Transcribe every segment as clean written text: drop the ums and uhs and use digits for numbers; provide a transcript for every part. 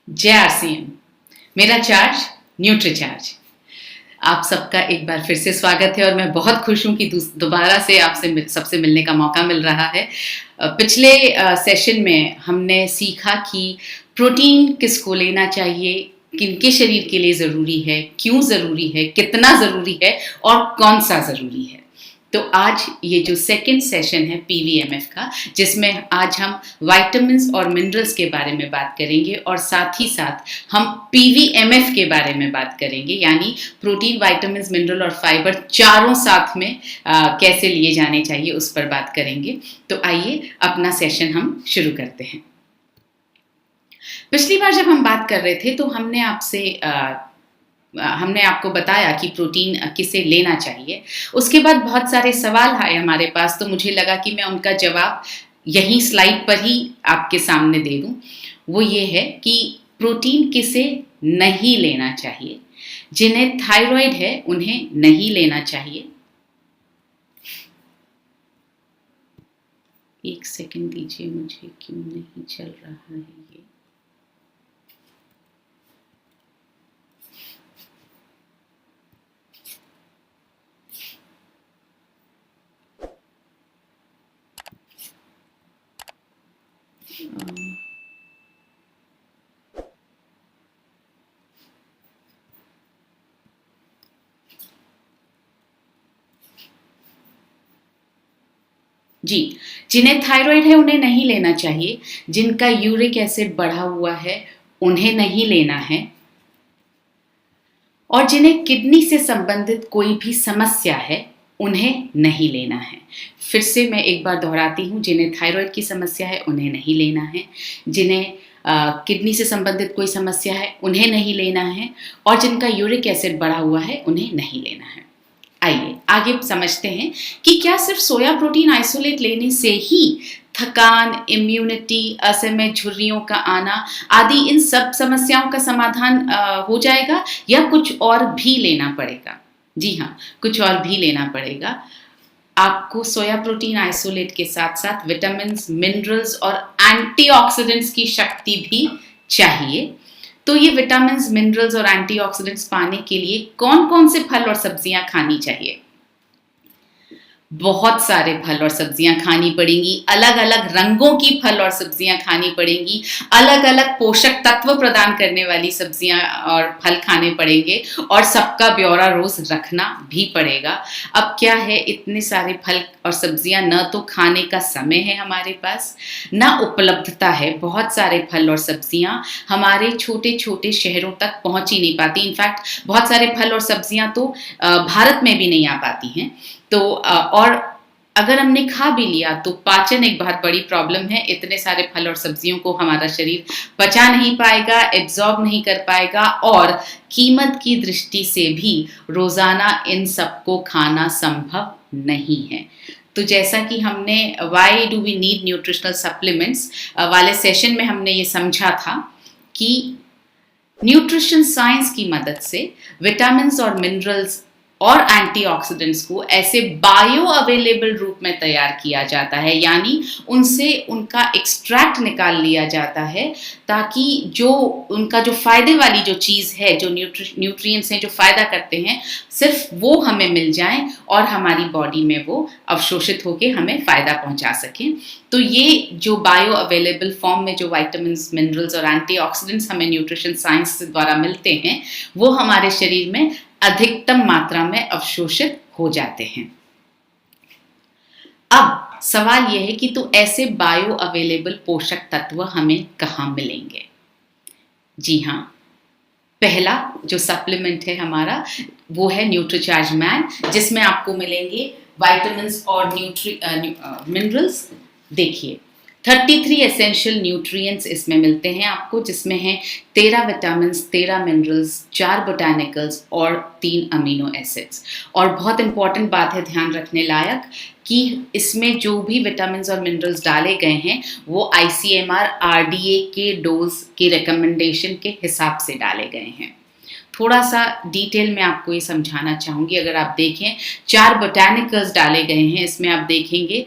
जय आरसीएम। मेरा charge Nutricharge. आप सबका एक बार फिर से स्वागत है और मैं बहुत खुश हूँ कि दोबारा से आपसे सबसे मिलने का मौका मिल रहा है। पिछले सेशन में हमने सीखा कि प्रोटीन किसको लेना चाहिए, किनके शरीर के लिए ज़रूरी है, क्यों ज़रूरी है, कितना ज़रूरी है और कौन सा ज़रूरी है। तो आज ये जो सेकंड सेशन है पीवीएमएफ का, जिसमें आज हम विटामिन्स और मिनरल्स के बारे में बात करेंगे और साथ ही साथ हम पीवीएमएफ के बारे में बात करेंगे, यानी प्रोटीन, विटामिन्स, मिनरल और फाइबर चारों साथ में कैसे लिए जाने चाहिए उस पर बात करेंगे। तो आइए अपना सेशन हम शुरू करते हैं। पिछली बार जब हम बात कर रहे थे तो हमने आपको बताया कि प्रोटीन किसे लेना चाहिए। उसके बाद बहुत सारे सवाल आए हमारे पास, तो मुझे लगा कि मैं उनका जवाब यहीं स्लाइड पर ही आपके सामने दे दूं। वो ये है कि प्रोटीन किसे नहीं लेना चाहिए। जिन्हें थायराइड है उन्हें नहीं लेना चाहिए। एक सेकंड दीजिए, मुझे क्यों नहीं चल रहा है ये। जी, जिन्हें थायराइड है उन्हें नहीं लेना चाहिए। जिनका यूरिक एसिड बढ़ा हुआ है उन्हें नहीं लेना है। और जिन्हें किडनी से संबंधित कोई भी समस्या है उन्हें नहीं लेना है। फिर से मैं एक बार दोहराती हूँ, जिन्हें थायराइड की समस्या है उन्हें नहीं लेना है। जिन्हें किडनी से संबंधित कोई समस्या है उन्हें नहीं लेना है। और जिनका यूरिक एसिड बढ़ा हुआ है उन्हें नहीं लेना है। आइए आगे समझते हैं कि क्या सिर्फ सोया प्रोटीन आइसोलेट लेने से ही थकान, इम्यूनिटी, असमय झुर्रियों का आना आदि इन सब समस्याओं का समाधान हो जाएगा, या कुछ और भी लेना पड़ेगा? जी हाँ, कुछ और भी लेना पड़ेगा। आपको सोया प्रोटीन आइसोलेट के साथ साथ विटामिन्स, मिनरल्स और एंटीऑक्सीडेंट्स की शक्ति भी चाहिए। तो ये विटामिन्स, मिनरल्स और एंटीऑक्सीडेंट्स पाने के लिए कौन कौन से फल और सब्जियां खानी चाहिए? बहुत सारे फल और सब्जियां खानी पड़ेंगी। अलग अलग रंगों की फल और सब्जियां खानी पड़ेंगी। अलग अलग पोषक तत्व प्रदान करने वाली सब्जियां और फल खाने पड़ेंगे और सबका ब्यौरा रोज रखना भी पड़ेगा। अब क्या है, इतने सारे फल और सब्जियां न तो खाने का समय है हमारे पास, न उपलब्धता है। बहुत सारे फल और सब्जियां हमारे छोटे छोटे शहरों तक पहुंच ही नहीं पाती। इनफैक्ट बहुत सारे फल और सब्जियां तो भारत में भी नहीं आ पाती हैं। तो और अगर हमने खा भी लिया तो पाचन एक बहुत बड़ी प्रॉब्लम है। इतने सारे फल और सब्जियों को हमारा शरीर पचा नहीं पाएगा, एब्जॉर्ब नहीं कर पाएगा, और कीमत की दृष्टि से भी रोजाना इन सबको खाना संभव नहीं है। तो जैसा कि हमने why do we need nutritional supplements वाले सेशन में हमने ये समझा था कि न्यूट्रिशन साइंस की मदद से विटामिन्स और मिनरल्स और एंटीऑक्सीडेंट्स को ऐसे बायो अवेलेबल रूप में तैयार किया जाता है, यानी उनसे उनका एक्सट्रैक्ट निकाल लिया जाता है, ताकि जो उनका जो फायदे वाली जो चीज़ है, जो न्यूट्रिएंट्स हैं जो फायदा करते हैं, सिर्फ वो हमें मिल जाएं और हमारी बॉडी में वो अवशोषित होकर हमें फायदा पहुंचा सकें। तो ये जो बायो अवेलेबल फॉर्म में जो विटामिन्स, मिनरल्स और एंटीऑक्सीडेंट्स हमें न्यूट्रिशन साइंस द्वारा मिलते हैं, वो हमारे शरीर में अधिकतम मात्रा में अवशोषित हो जाते हैं। अब सवाल यह है कि तो ऐसे बायो अवेलेबल पोषक तत्व हमें कहाँ मिलेंगे? जी हाँ, पहला जो सप्लीमेंट है हमारा वो है न्यूट्रीचार्ज मैन, जिसमें आपको मिलेंगे विटामिन्स और मिनरल्स। देखिए 33 एसेंशियल न्यूट्रिएंट्स इसमें मिलते हैं आपको, जिसमें हैं 13 विटामिन्स, 13 मिनरल्स, 4 बोटानिकल्स और 3 अमीनो एसिड्स। और बहुत इंपॉर्टेंट बात है ध्यान रखने लायक कि इसमें जो भी विटामिन्स और मिनरल्स डाले गए हैं वो ICMR RDA के डोज के रिकमेंडेशन के हिसाब से डाले गए हैं। थोड़ा सा डिटेल में आपको ये समझाना चाहूँगी। अगर आप देखें 4 बोटैनिकल्स डाले गए हैं इसमें, आप देखेंगे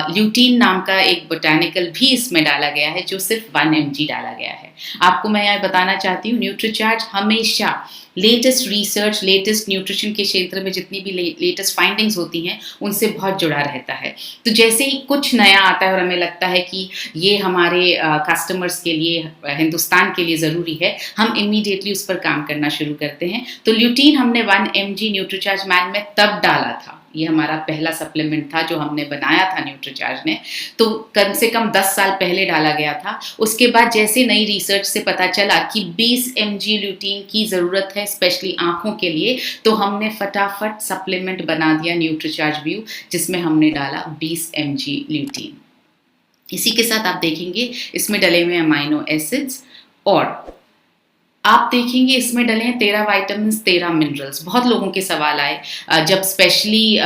ल्यूटीन नाम का एक बोटैनिकल भी इसमें डाला गया है जो सिर्फ 1 mg डाला गया है। आपको मैं यहाँ बताना चाहती हूँ न्यूट्रीचार्ज हमेशा लेटेस्ट रिसर्च, लेटेस्ट न्यूट्रिशन के क्षेत्र में जितनी भी लेटेस्ट फाइंडिंग्स होती हैं उनसे बहुत जुड़ा रहता है। तो जैसे ही कुछ नया आता है और हमें लगता है कि ये हमारे कस्टमर्स के लिए, हिंदुस्तान के लिए ज़रूरी है, हम इमीडिएटली उस पर काम करना शुरू करते हैं। तो ल्यूटीन हमने 1 mg न्यूट्रीचार्ज मैन में तब डाला था, ये हमारा पहला सप्लीमेंट था जो हमने बनाया था न्यूट्रीचार्ज ने, तो कम से कम 10 साल पहले डाला गया था। उसके बाद जैसे नई रिसर्च से पता चला कि 20 mg ल्यूटीन की ज़रूरत है स्पेशली आँखों के लिए, तो हमने फटाफट सप्लीमेंट बना दिया न्यूट्रीचार्ज व्यू, जिसमें हमने डाला 20 mg ल्यूटीन। इसी के साथ आप देखेंगे इसमें डले हुए अमाइनो एसिड्स, और आप देखेंगे इसमें डले हैं 13 वाइटामिन 13 मिनरल्स। बहुत लोगों के सवाल आए जब स्पेशली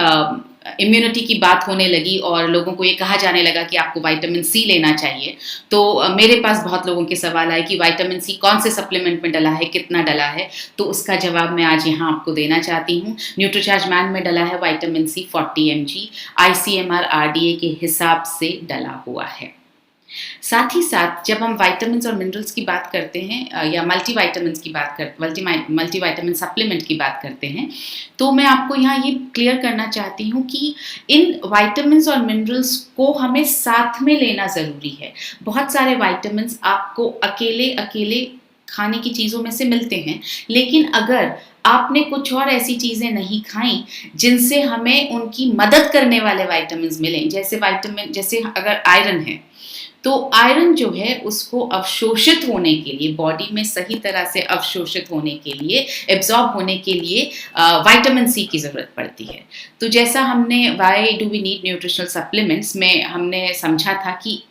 इम्यूनिटी की बात होने लगी और लोगों को ये कहा जाने लगा कि आपको विटामिन सी लेना चाहिए, तो मेरे पास बहुत लोगों के सवाल आए कि विटामिन सी कौन से सप्लीमेंट में डला है, कितना डला है। तो उसका जवाब मैं आज यहाँ आपको देना चाहती हूँ। न्यूट्रीचार्ज मैन में डला है vitamin C 40 mg, ICMR RDA के हिसाब से डला हुआ है। साथ ही साथ जब हम विटामिन्स और मिनरल्स की बात करते हैं या मल्टीविटामिन्स की बात करते, मल्टीविटामिन सप्लीमेंट की बात करते हैं, तो मैं आपको यहाँ ये क्लियर करना चाहती हूँ कि इन विटामिन्स और मिनरल्स को हमें साथ में लेना ज़रूरी है। बहुत सारे विटामिन्स आपको अकेले अकेले खाने की चीज़ों में से मिलते हैं, लेकिन अगर आपने कुछ और ऐसी चीज़ें नहीं खाई जिनसे हमें उनकी मदद करने वाले विटामिन्स मिलें, जैसे अगर आयरन है, तो आयरन जो है उसको अवशोषित होने के लिए, बॉडी में सही तरह से अवशोषित होने के लिए, एब्जॉर्ब होने के लिए विटामिन सी की ज़रूरत पड़ती है। तो जैसा हमने why do we need nutritional supplements में हमने समझा था कि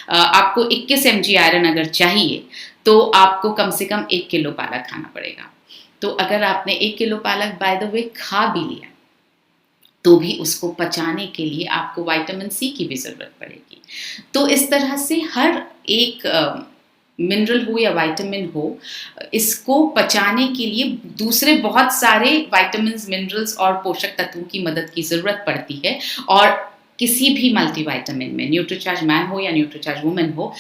आपको 21 mg आयरन अगर चाहिए तो आपको कम से कम 1 किलो पालक खाना पड़ेगा। तो अगर आपने 1 किलो पालक बाय द वे खा भी लिया तो भी उसको पचाने के लिए आपको विटामिन सी की भी ज़रूरत पड़ेगी। तो इस तरह से हर एक मिनरल हो या विटामिन हो, इसको पचाने के लिए दूसरे बहुत सारे विटामिन्स, मिनरल्स और पोषक तत्वों की मदद की ज़रूरत पड़ती है। और किसी भी मल्टीविटामिन में, न्यूट्रीचार्ज मैन हो या न्यूट्रीचार्ज वुमेन हो,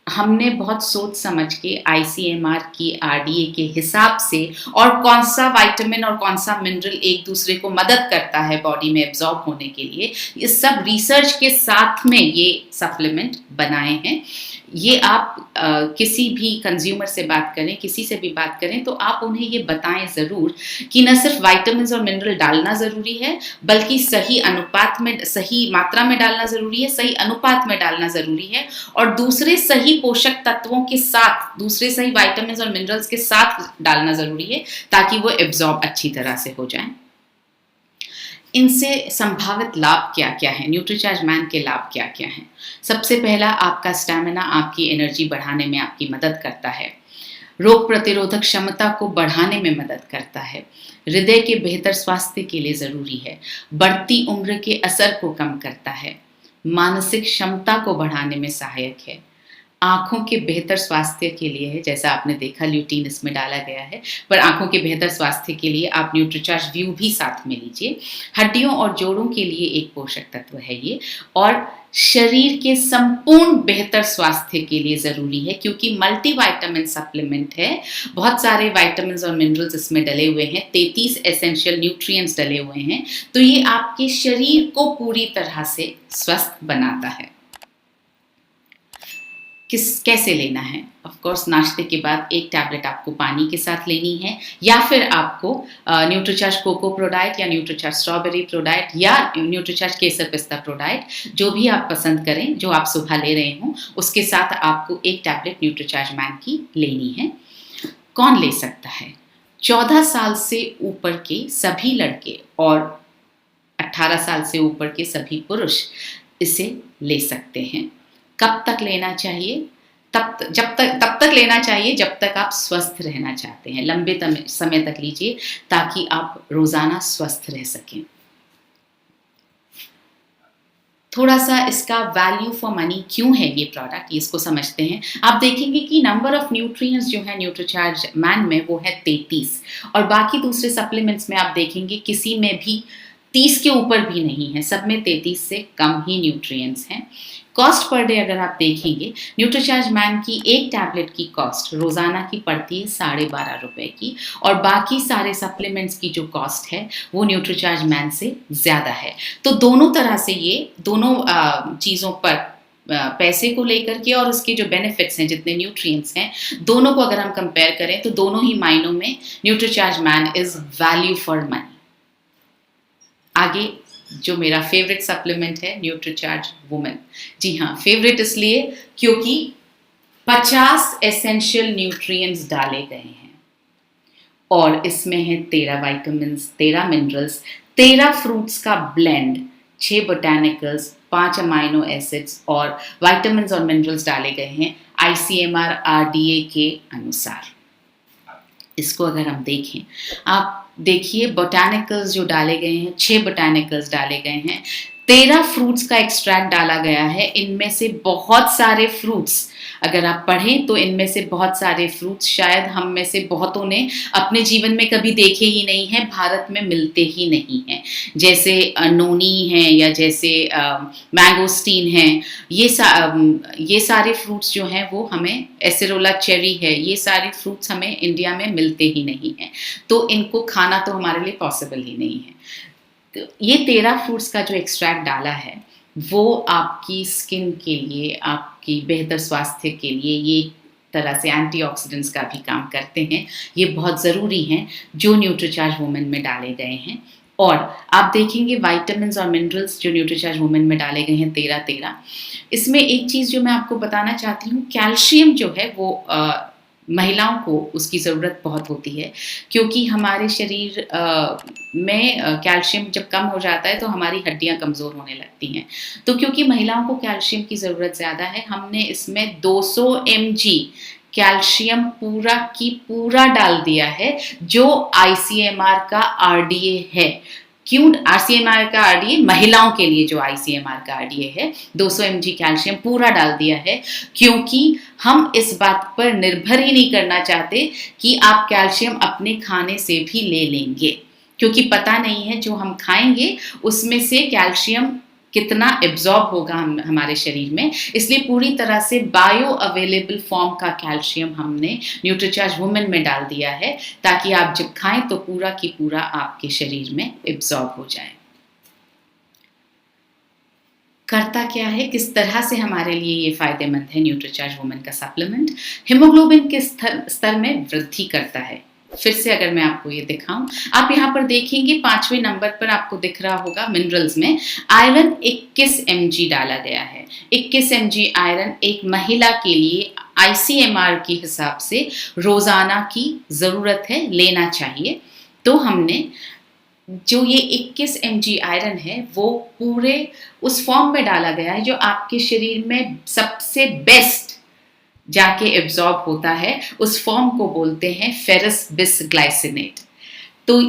हमने बहुत सोच समझ के ICMR की RDA के हिसाब से और कौन सा विटामिन और कौन सा मिनरल एक दूसरे को मदद करता है बॉडी में एब्जॉर्ब होने के लिए, ये सब रिसर्च के साथ में ये सप्लीमेंट बनाए हैं। ये आप किसी भी कंज्यूमर से बात करें, किसी से भी बात करें, तो आप उन्हें ये बताएं ज़रूर कि न सिर्फ विटामिन्स और मिनरल डालना ज़रूरी है, बल्कि सही अनुपात में, सही मात्रा में डालना ज़रूरी है, सही अनुपात में डालना ज़रूरी है, और दूसरे सही पोषक तत्वों के साथ, दूसरे सही विटामिन्स और मिनरल्स के साथ डालना ज़रूरी है ताकि वो एब्जॉर्ब अच्छी तरह से हो जाए। इनसे संभावित लाभ क्या क्या हैं, न्यूट्रीचार्ज मैन के लाभ क्या क्या हैं? सबसे पहला, आपका स्टैमिना, आपकी एनर्जी बढ़ाने में आपकी मदद करता है। रोग प्रतिरोधक क्षमता को बढ़ाने में मदद करता है। हृदय के बेहतर स्वास्थ्य के लिए ज़रूरी है। बढ़ती उम्र के असर को कम करता है। मानसिक क्षमता को बढ़ाने में सहायक है। आँखों के बेहतर स्वास्थ्य के लिए है, जैसा आपने देखा ल्यूटीन इसमें डाला गया है, पर आँखों के बेहतर स्वास्थ्य के लिए आप न्यूट्रीचार्ज व्यू भी साथ में लीजिए। हड्डियों और जोड़ों के लिए एक पोषक तत्व है ये, और शरीर के संपूर्ण बेहतर स्वास्थ्य के लिए ज़रूरी है, क्योंकि मल्टीविटामिन सप्लीमेंट है। बहुत सारे विटामिन्स और मिनरल्स इसमें डले हुए हैं, 33 एसेंशियल न्यूट्रिएंट्स डले हुए हैं। तो ये आपके शरीर को पूरी तरह से स्वस्थ बनाता है। कैसे लेना है? ऑफ कोर्स नाश्ते के बाद 1 टैबलेट आपको पानी के साथ लेनी है, या फिर आपको न्यूट्रीचार्ज कोको प्रोडाइट या न्यूट्रीचार्ज स्ट्रॉबेरी प्रोडाइट या न्यूट्रीचार्ज केसर पिस्ता प्रोडाइट, जो भी आप पसंद करें, जो आप सुबह ले रहे हों, उसके साथ आपको 1 टैबलेट न्यूट्रीचार्ज मैन की लेनी है। कौन ले सकता है? 14 साल से ऊपर के सभी लड़के और 18 साल से ऊपर के सभी पुरुष इसे ले सकते हैं। कब तक लेना चाहिए? तब तक लेना चाहिए जब तक आप स्वस्थ रहना चाहते हैं। लंबे समय तक लीजिए ताकि आप रोजाना स्वस्थ रह सकें। थोड़ा सा इसका वैल्यू फॉर मनी क्यों है ये प्रोडक्ट, इसको समझते हैं। आप देखेंगे कि नंबर ऑफ न्यूट्रिएंट्स जो है न्यूट्रीचार्ज मैन में वो है 33, और बाकी दूसरे सप्लीमेंट्स में आप देखेंगे किसी में भी 30 के ऊपर भी नहीं है, सब में 33 से कम ही न्यूट्रिएंट्स हैं। कॉस्ट पर डे अगर आप देखेंगे, न्यूट्रीचार्ज मैन की एक टैबलेट की कॉस्ट रोजाना की पड़ती है 12.5 रुपए की, और बाकी सारे सप्लीमेंट्स की जो कॉस्ट है वो न्यूट्रीचार्ज मैन से ज़्यादा है। तो दोनों तरह से ये दोनों चीज़ों पर पैसे को लेकर के और उसके जो बेनिफिट्स हैं, जितने न्यूट्रिएंट्स हैं, दोनों को अगर हम कंपेयर करें तो दोनों ही मायनों में Nutricharge man is value for money. आगे जो मेरा फेवरेट सप्लीमेंट है न्यूट्रीचार्ज वुमेन। जी हाँ, फेवरेट इसलिए क्योंकि 50 एसेंशियल न्यूट्रिएंट्स डाले गए हैं और इसमें है 13 विटामिन्स, 13 मिनरल्स, 13 फ्रूट्स का ब्लेंड, 6 बोटानिकल्स, 5 अमाइनो एसिड्स और विटामिन्स और मिनरल्स डाले गए हैं ICMR RDA के अनुसार। इसको अगर हम देखें, आप देखिए बोटानिकल्स जो डाले गए हैं, 6 बोटानिकल्स डाले गए हैं, 13 फ्रूट्स का एक्सट्रैक्ट डाला गया है। इनमें से बहुत सारे फ्रूट्स अगर आप पढ़ें तो इनमें से बहुत सारे फ्रूट्स शायद हम में से बहुतों ने अपने जीवन में कभी देखे ही नहीं हैं, भारत में मिलते ही नहीं हैं। जैसे नोनी हैं या जैसे मैंगोस्टीन हैं, ये सारे फ्रूट्स जो हैं वो हमें, एसेरोला चेरी है, ये सारे फ्रूट्स हमें इंडिया में मिलते ही नहीं हैं, तो इनको खाना तो हमारे लिए पॉसिबल ही नहीं है। तो ये 13 फ्रूट्स का जो एक्सट्रैक्ट डाला है वो आपकी स्किन के लिए, आपकी बेहतर स्वास्थ्य के लिए, ये तरह से एंटीऑक्सीडेंट्स का भी काम करते हैं। ये बहुत ज़रूरी हैं जो न्यूट्रीचार्ज वुमेन में डाले गए हैं। और आप देखेंगे विटामिन्स और मिनरल्स जो न्यूट्रीचार्ज वुमेन में डाले गए हैं 13। इसमें एक चीज़ जो मैं आपको बताना चाहती हूँ, कैल्शियम जो है वो महिलाओं को उसकी ज़रूरत बहुत होती है, क्योंकि हमारे शरीर में कैल्शियम जब कम हो जाता है तो हमारी हड्डियां कमज़ोर होने लगती हैं। तो क्योंकि महिलाओं को कैल्शियम की ज़रूरत ज़्यादा है, हमने इसमें 200 mg कैल्शियम पूरा की पूरा डाल दिया है, जो ICMR का RDA है। क्यों ICMR का RDA? महिलाओं के लिए जो ICMR का RDA है, 200 mg कैल्शियम पूरा डाल दिया है, क्योंकि हम इस बात पर निर्भर ही नहीं करना चाहते कि आप कैल्शियम अपने खाने से भी ले लेंगे, क्योंकि पता नहीं है जो हम खाएंगे उसमें से कैल्शियम कितना एब्जॉर्ब होगा हमारे शरीर में। इसलिए पूरी तरह से बायो अवेलेबल फॉर्म का कैल्शियम हमने न्यूट्रीचार्ज वुमेन में डाल दिया है, ताकि आप जब खाएं तो पूरा की पूरा आपके शरीर में एब्जॉर्ब हो जाए। करता क्या है, किस तरह से हमारे लिए ये फायदेमंद है न्यूट्रीचार्ज वुमेन का सप्लीमेंट? हीमोग्लोबिन के स्तर में वृद्धि करता है। फिर से अगर मैं आपको ये दिखाऊं, आप यहाँ पर देखेंगे 5वें नंबर पर आपको दिख रहा होगा मिनरल्स में आयरन 21 mg डाला गया है। 21 mg आयरन एक महिला के लिए ICMR के हिसाब से रोजाना की जरूरत है, लेना चाहिए। तो हमने जो ये 21 mg आयरन है वो पूरे उस फॉर्म में डाला गया है जो आपके शरीर में सबसे बेस्ट जाके एब्जॉर्ब होता है। उस फॉर्म को बोलते हैं फेरस बिसग्लाइसिनेट। तो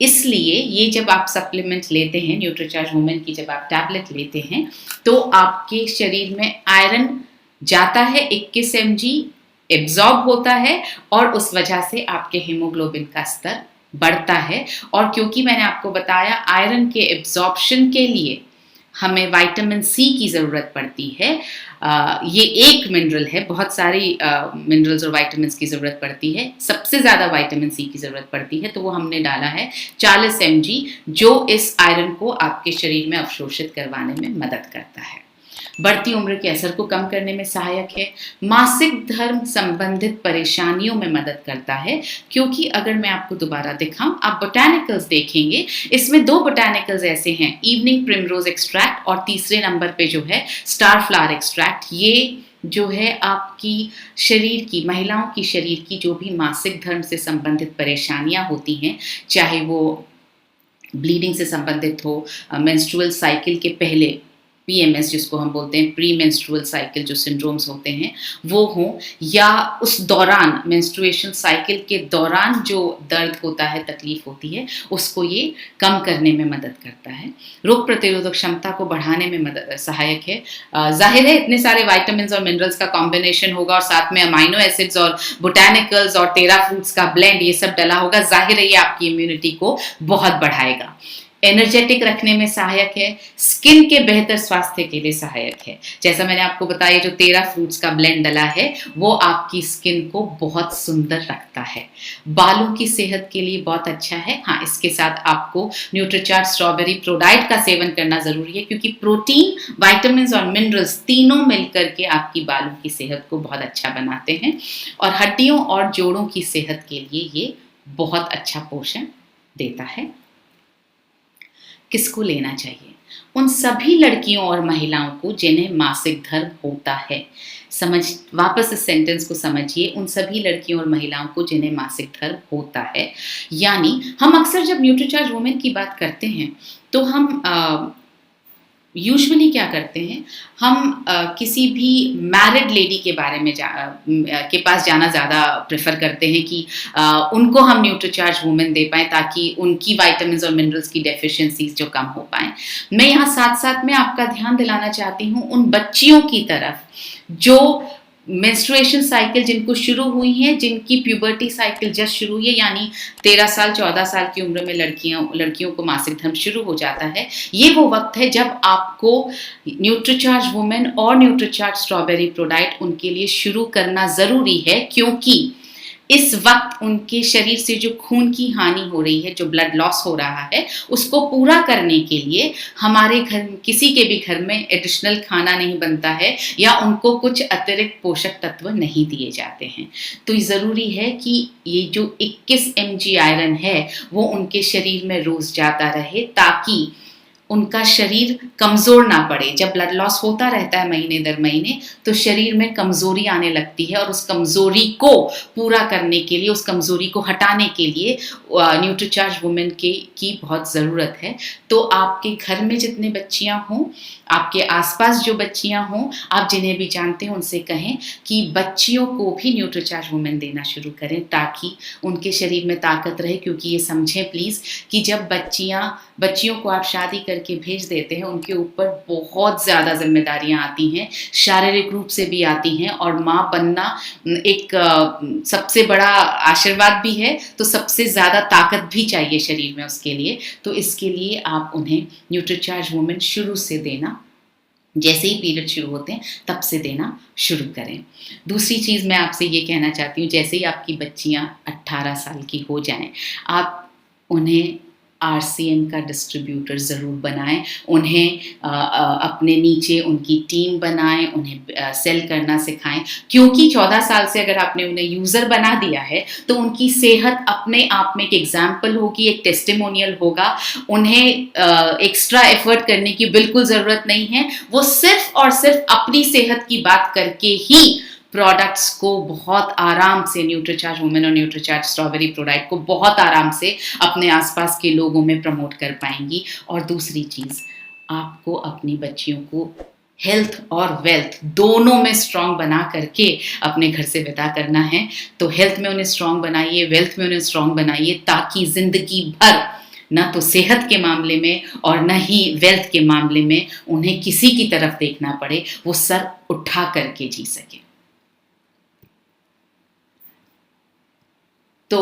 इसलिए ये जब आप सप्लीमेंट लेते हैं, न्यूट्रीचार्ज वुमेन की जब आप टैबलेट लेते हैं, तो आपके शरीर में आयरन जाता है, 21 mg एब्जॉर्ब होता है, और उस वजह से आपके हीमोग्लोबिन का स्तर बढ़ता है। और क्योंकि मैंने आपको बताया आयरन के एब्जॉर्प्शन के लिए हमें विटामिन C की ज़रूरत पड़ती है। ये एक मिनरल है, बहुत सारी मिनरल्स और विटामिन्स की ज़रूरत पड़ती है, सबसे ज़्यादा विटामिन C की ज़रूरत पड़ती है। तो वो हमने डाला है 40 mg, जो इस आयरन को आपके शरीर में अवशोषित करवाने में मदद करता है, बढ़ती उम्र के असर को कम करने में सहायक है, मासिक धर्म संबंधित परेशानियों में मदद करता है। क्योंकि अगर मैं आपको दोबारा दिखाऊं, आप बोटानिकल्स देखेंगे, इसमें 2 बोटानिकल्स ऐसे हैं, इवनिंग प्रिमरोज एक्सट्रैक्ट और तीसरे नंबर पे जो है स्टार फ्लावर एक्सट्रैक्ट। ये जो है आपकी शरीर की, महिलाओं की शरीर की जो भी मासिक धर्म से संबंधित परेशानियां होती हैं, चाहे वो ब्लीडिंग से संबंधित हो, मेंस्ट्रुअल साइकिल के पहले PMS जिसको हम बोलते हैं, प्री मेंस्ट्रुअल साइकिल जो सिंड्रोम्स होते हैं वो हों, या उस दौरान मेंस्ट्रुएशन साइकिल के दौरान जो दर्द होता है, तकलीफ होती है, उसको ये कम करने में मदद करता है। रोग प्रतिरोधक क्षमता को बढ़ाने में सहायक है। जाहिर है इतने सारे विटामिन्स और मिनरल्स का कॉम्बिनेशन होगा और साथ में अमाइनो एसिड्स और बोटैनिकल्स और टेरा फ्रूट्स का ब्लेंड ये सब डला होगा, जाहिर है ये आपकी इम्यूनिटी को बहुत बढ़ाएगा। एनर्जेटिक रखने में सहायक है, स्किन के बेहतर स्वास्थ्य के लिए सहायक है। जैसा मैंने आपको बताया, जो टेरा फ्रूट्स का ब्लेंड डला है वो आपकी स्किन को बहुत सुंदर रखता है। बालों की सेहत के लिए बहुत अच्छा है। हाँ, इसके साथ आपको न्यूट्रीचार्ज स्ट्रॉबेरी प्रोडाइट का सेवन करना जरूरी है, क्योंकि प्रोटीन, विटामिन्स और मिनरल्स तीनों मिलकर के आपकी बालों की सेहत को बहुत अच्छा बनाते हैं और हड्डियों और जोड़ों की सेहत के लिए ये बहुत अच्छा पोषण देता है। किसको लेना चाहिए? उन सभी लड़कियों और महिलाओं को जिन्हें मासिक धर्म होता है। वापस इस सेंटेंस को समझिए, उन सभी लड़कियों और महिलाओं को जिन्हें मासिक धर्म होता है। यानी हम अक्सर जब न्यूट्रीचार्ज वुमेन की बात करते हैं तो हम यूजुअली क्या करते हैं, हम किसी भी मैरिड लेडी के बारे में के पास जाना ज़्यादा प्रेफर करते हैं कि उनको हम न्यूट्रीचार्ज वुमेन दे पाएँ ताकि उनकी विटामिन्स और मिनरल्स की डेफिशिएंसीज जो कम हो पाएँ। मैं यहाँ साथ साथ में आपका ध्यान दिलाना चाहती हूँ उन बच्चियों की तरफ जो मेंस्ट्रुएशन साइकिल जिनको शुरू हुई है, जिनकी प्यूबर्टी साइकिल जस्ट शुरू हुई है, यानी 13 साल 14 साल की उम्र में लड़कियों को मासिक धर्म शुरू हो जाता है। ये वो वक्त है जब आपको न्यूट्रीचार्ज वुमेन और न्यूट्रीचार्ज स्ट्रॉबेरी प्रोडाइट उनके लिए शुरू करना ज़रूरी है, क्योंकि इस वक्त उनके शरीर से जो खून की हानि हो रही है, जो ब्लड लॉस हो रहा है, उसको पूरा करने के लिए हमारे घर, किसी के भी घर में एडिशनल खाना नहीं बनता है या उनको कुछ अतिरिक्त पोषक तत्व नहीं दिए जाते हैं। तो ज़रूरी है कि ये जो 21 mg आयरन है वो उनके शरीर में रोज़ जाता रहे, ताकि उनका शरीर कमज़ोर ना पड़े। जब ब्लड लॉस होता रहता है महीने दर महीने, तो शरीर में कमज़ोरी आने लगती है और उस कमज़ोरी को पूरा करने के लिए, उस कमज़ोरी को हटाने के लिए न्यूट्रीचार्ज वुमेन की बहुत ज़रूरत है। तो आपके घर में जितने बच्चियां हों, आपके आसपास जो बच्चियां हों, आप जिन्हें भी जानते हैं उनसे कहें कि बच्चियों को भी न्यूट्रीचार्ज वुमेन देना शुरू करें, ताकि उनके शरीर में ताकत रहे। क्योंकि ये समझें प्लीज़ कि जब बच्चियों को आप शादी करके भेज देते हैं, उनके ऊपर बहुत ज़्यादा जिम्मेदारियां आती हैं, शारीरिक रूप से भी आती हैं, और माँ बनना एक सबसे बड़ा आशीर्वाद भी है, तो सबसे ज़्यादा ताकत भी चाहिए शरीर में उसके लिए। तो इसके लिए आप उन्हें न्यूट्रीचार्ज वुमेन शुरू से देना, जैसे ही पीरियड शुरू होते हैं तब से देना शुरू करें। दूसरी चीज़ मैं आपसे ये कहना चाहती हूँ, जैसे ही आपकी बच्चियाँ 18 साल की हो जाएं, आप उन्हें RCM का डिस्ट्रीब्यूटर ज़रूर बनाएं, उन्हें अपने नीचे उनकी टीम बनाएं, उन्हें सेल करना सिखाएं। क्योंकि 14 साल से अगर आपने उन्हें यूज़र बना दिया है तो उनकी सेहत अपने आप में एक एग्जाम्पल होगी, एक टेस्टिमोनियल होगा। उन्हें एक्स्ट्रा एफर्ट करने की बिल्कुल ज़रूरत नहीं है। वो सिर्फ और सिर्फ अपनी सेहत की बात करके ही प्रोडक्ट्स को बहुत आराम से, न्यूट्रीचार्ज वुमेन और न्यूट्रीचार्ज स्ट्रॉबेरी प्रोडक्ट को बहुत आराम से अपने आसपास के लोगों में प्रमोट कर पाएंगी। और दूसरी चीज़, आपको अपनी बच्चियों को हेल्थ और वेल्थ दोनों में स्ट्रॉन्ग बना करके अपने घर से विदा करना है। तो हेल्थ में उन्हें स्ट्रॉन्ग बनाइए, वेल्थ में उन्हें स्ट्रॉन्ग बनाइए, ताकि जिंदगी भर न तो सेहत के मामले में और न ही वेल्थ के मामले में उन्हें किसी की तरफ देखना पड़े, वो सर उठा करके जी सके। तो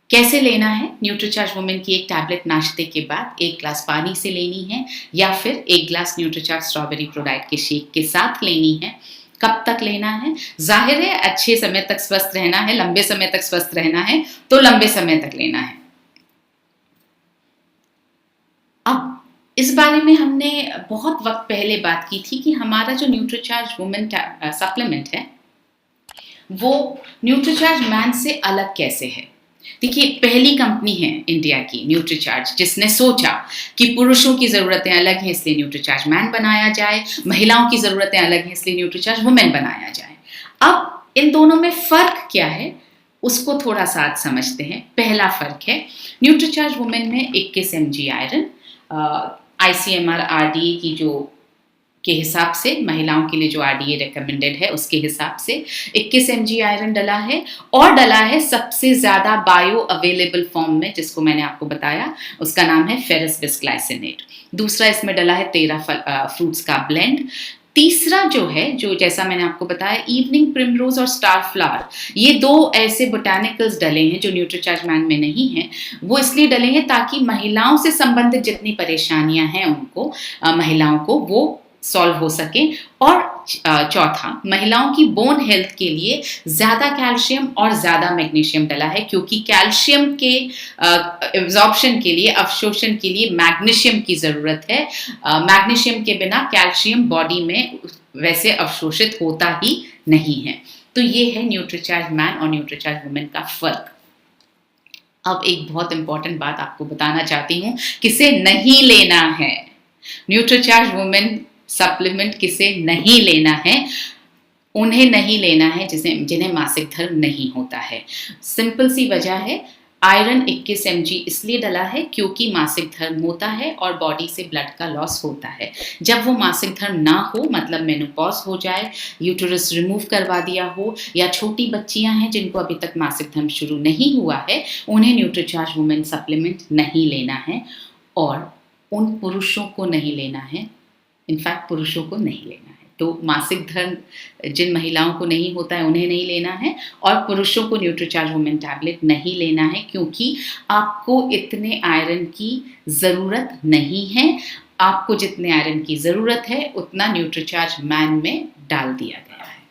कैसे लेना है? न्यूट्रीचार्ज वुमेन की एक टैबलेट नाश्ते के बाद 1 ग्लास पानी से लेनी है, या फिर 1 ग्लास न्यूट्रीचार्ज स्ट्रॉबेरी प्रोडाइट के शेक के साथ लेनी है। कब तक लेना है? जाहिर है अच्छे समय तक स्वस्थ रहना है, लंबे समय तक स्वस्थ रहना है, तो लंबे समय तक लेना है। अब इस बारे में हमने बहुत वक्त पहले बात की थी कि हमारा जो न्यूट्रीचार्ज वुमेन सप्लीमेंट है वो न्यूट्रीचार्ज मैन से अलग कैसे है। देखिए, पहली कंपनी है इंडिया की न्यूट्रीचार्ज जिसने सोचा कि पुरुषों की ज़रूरतें अलग हैं इसलिए न्यूट्रीचार्ज मैन बनाया जाए, महिलाओं की ज़रूरतें अलग हैं इसलिए न्यूट्रीचार्ज वुमेन बनाया जाए। अब इन दोनों में फ़र्क क्या है उसको थोड़ा सा आज समझते हैं। पहला फ़र्क है, न्यूट्रीचार्ज वुमेन में 21 mg आयरन, ICMR RDA की जो के हिसाब से, महिलाओं के लिए जो RDA रिकमेंडेड है उसके हिसाब से 21 mg आयरन डला है, और डला है सबसे ज़्यादा बायो अवेलेबल फॉर्म में, जिसको मैंने आपको बताया, उसका नाम है फेरस बिस्ग्लाइसिनेट। दूसरा इसमें डला है 13 फ्रूट्स का ब्लेंड। तीसरा जो है, जो जैसा मैंने आपको बताया, इवनिंग प्रिमरोज और स्टार फ्लावर, ये 2 ऐसे बोटानिकल्स डले हैं जो न्यूट्रीचार्ज मैन में नहीं है। वो इसलिए डले हैं ताकि महिलाओं से संबंधित जितनी परेशानियां हैं उनको, महिलाओं को, वो सॉल्व हो सके। और चौथा, महिलाओं की बोन हेल्थ के लिए ज़्यादा कैल्शियम और ज़्यादा मैग्नीशियम डला है, क्योंकि कैल्शियम के एब्जॉर्प्शन के लिए, अवशोषण के लिए मैग्नीशियम की ज़रूरत है। मैग्नीशियम के बिना कैल्शियम बॉडी में वैसे अवशोषित होता ही नहीं है। तो ये है न्यूट्रीचार्ज मैन और न्यूट्रीचार्ज वुमेन का फ़र्क। अब एक बहुत इंपॉर्टेंट बात आपको बताना चाहती हूँ, किसे नहीं लेना है न्यूट्रीचार्ज वुमेन सप्लीमेंट, किसे नहीं लेना है? उन्हें नहीं लेना है जिन्हें मासिक धर्म नहीं होता है। सिंपल सी वजह है, आयरन 21 mg इसलिए डला है क्योंकि मासिक धर्म होता है और बॉडी से ब्लड का लॉस होता है। जब वो मासिक धर्म ना हो, मतलब मेनोपॉज हो जाए, यूटेरस रिमूव करवा दिया हो, या छोटी बच्चियां हैं जिनको अभी तक मासिक धर्म शुरू नहीं हुआ है, उन्हें न्यूट्रीचार्ज वुमेन सप्लीमेंट नहीं लेना है। और उन पुरुषों को नहीं लेना है, इनफैक्ट पुरुषों को नहीं लेना है। तो मासिक धर्म जिन महिलाओं को नहीं होता है उन्हें नहीं लेना है, और पुरुषों को न्यूट्रीचार्ज वुमेन टैबलेट नहीं लेना है, क्योंकि आपको इतने आयरन की ज़रूरत नहीं है। आपको जितने आयरन की ज़रूरत है उतना न्यूट्रीचार्ज मैन में डाल दिया गया है।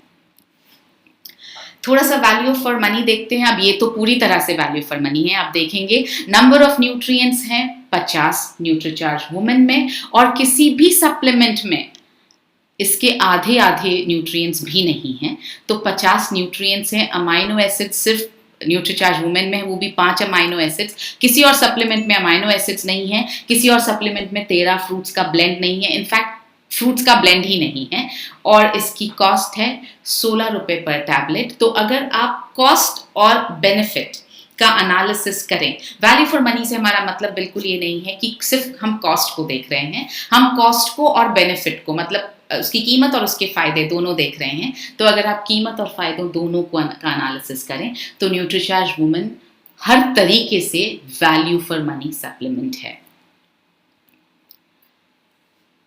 थोड़ा सा वैल्यू फॉर मनी देखते हैं। अब ये तो पूरी तरह से वैल्यू फॉर मनी है। आप देखेंगे नंबर ऑफ न्यूट्रिएंट्स हैं 50 न्यूट्रीचार्ज वुमेन में, और किसी भी सप्लीमेंट में इसके आधे न्यूट्रिएंट्स भी नहीं हैं। तो 50 न्यूट्रिएंट्स हैं। अमाइनो एसिड्स सिर्फ न्यूट्रीचार्ज वुमेन में है, वो भी 5 अमाइनो एसिड्स। किसी और सप्लीमेंट में अमाइनो एसिड्स नहीं है, किसी और सप्लीमेंट में 13 फ्रूट्स का ब्लेंड नहीं है, इनफैक्ट फ्रूट्स का ब्लेंड ही नहीं है। और इसकी कॉस्ट है 16 रुपए पर टैबलेट। तो अगर आप कॉस्ट और बेनिफिट का एनालिसिस करें, वैल्यू फॉर मनी से हमारा मतलब बिल्कुल ये नहीं है कि सिर्फ हम कॉस्ट को देख रहे हैं, हम कॉस्ट को और बेनिफिट को, मतलब उसकी कीमत और उसके फायदे दोनों देख रहे हैं। तो अगर आप कीमत और फायदों दोनों का एनालिसिस करें तो न्यूट्रीचार्ज वुमेन हर तरीके से वैल्यू फॉर मनी सप्लीमेंट है।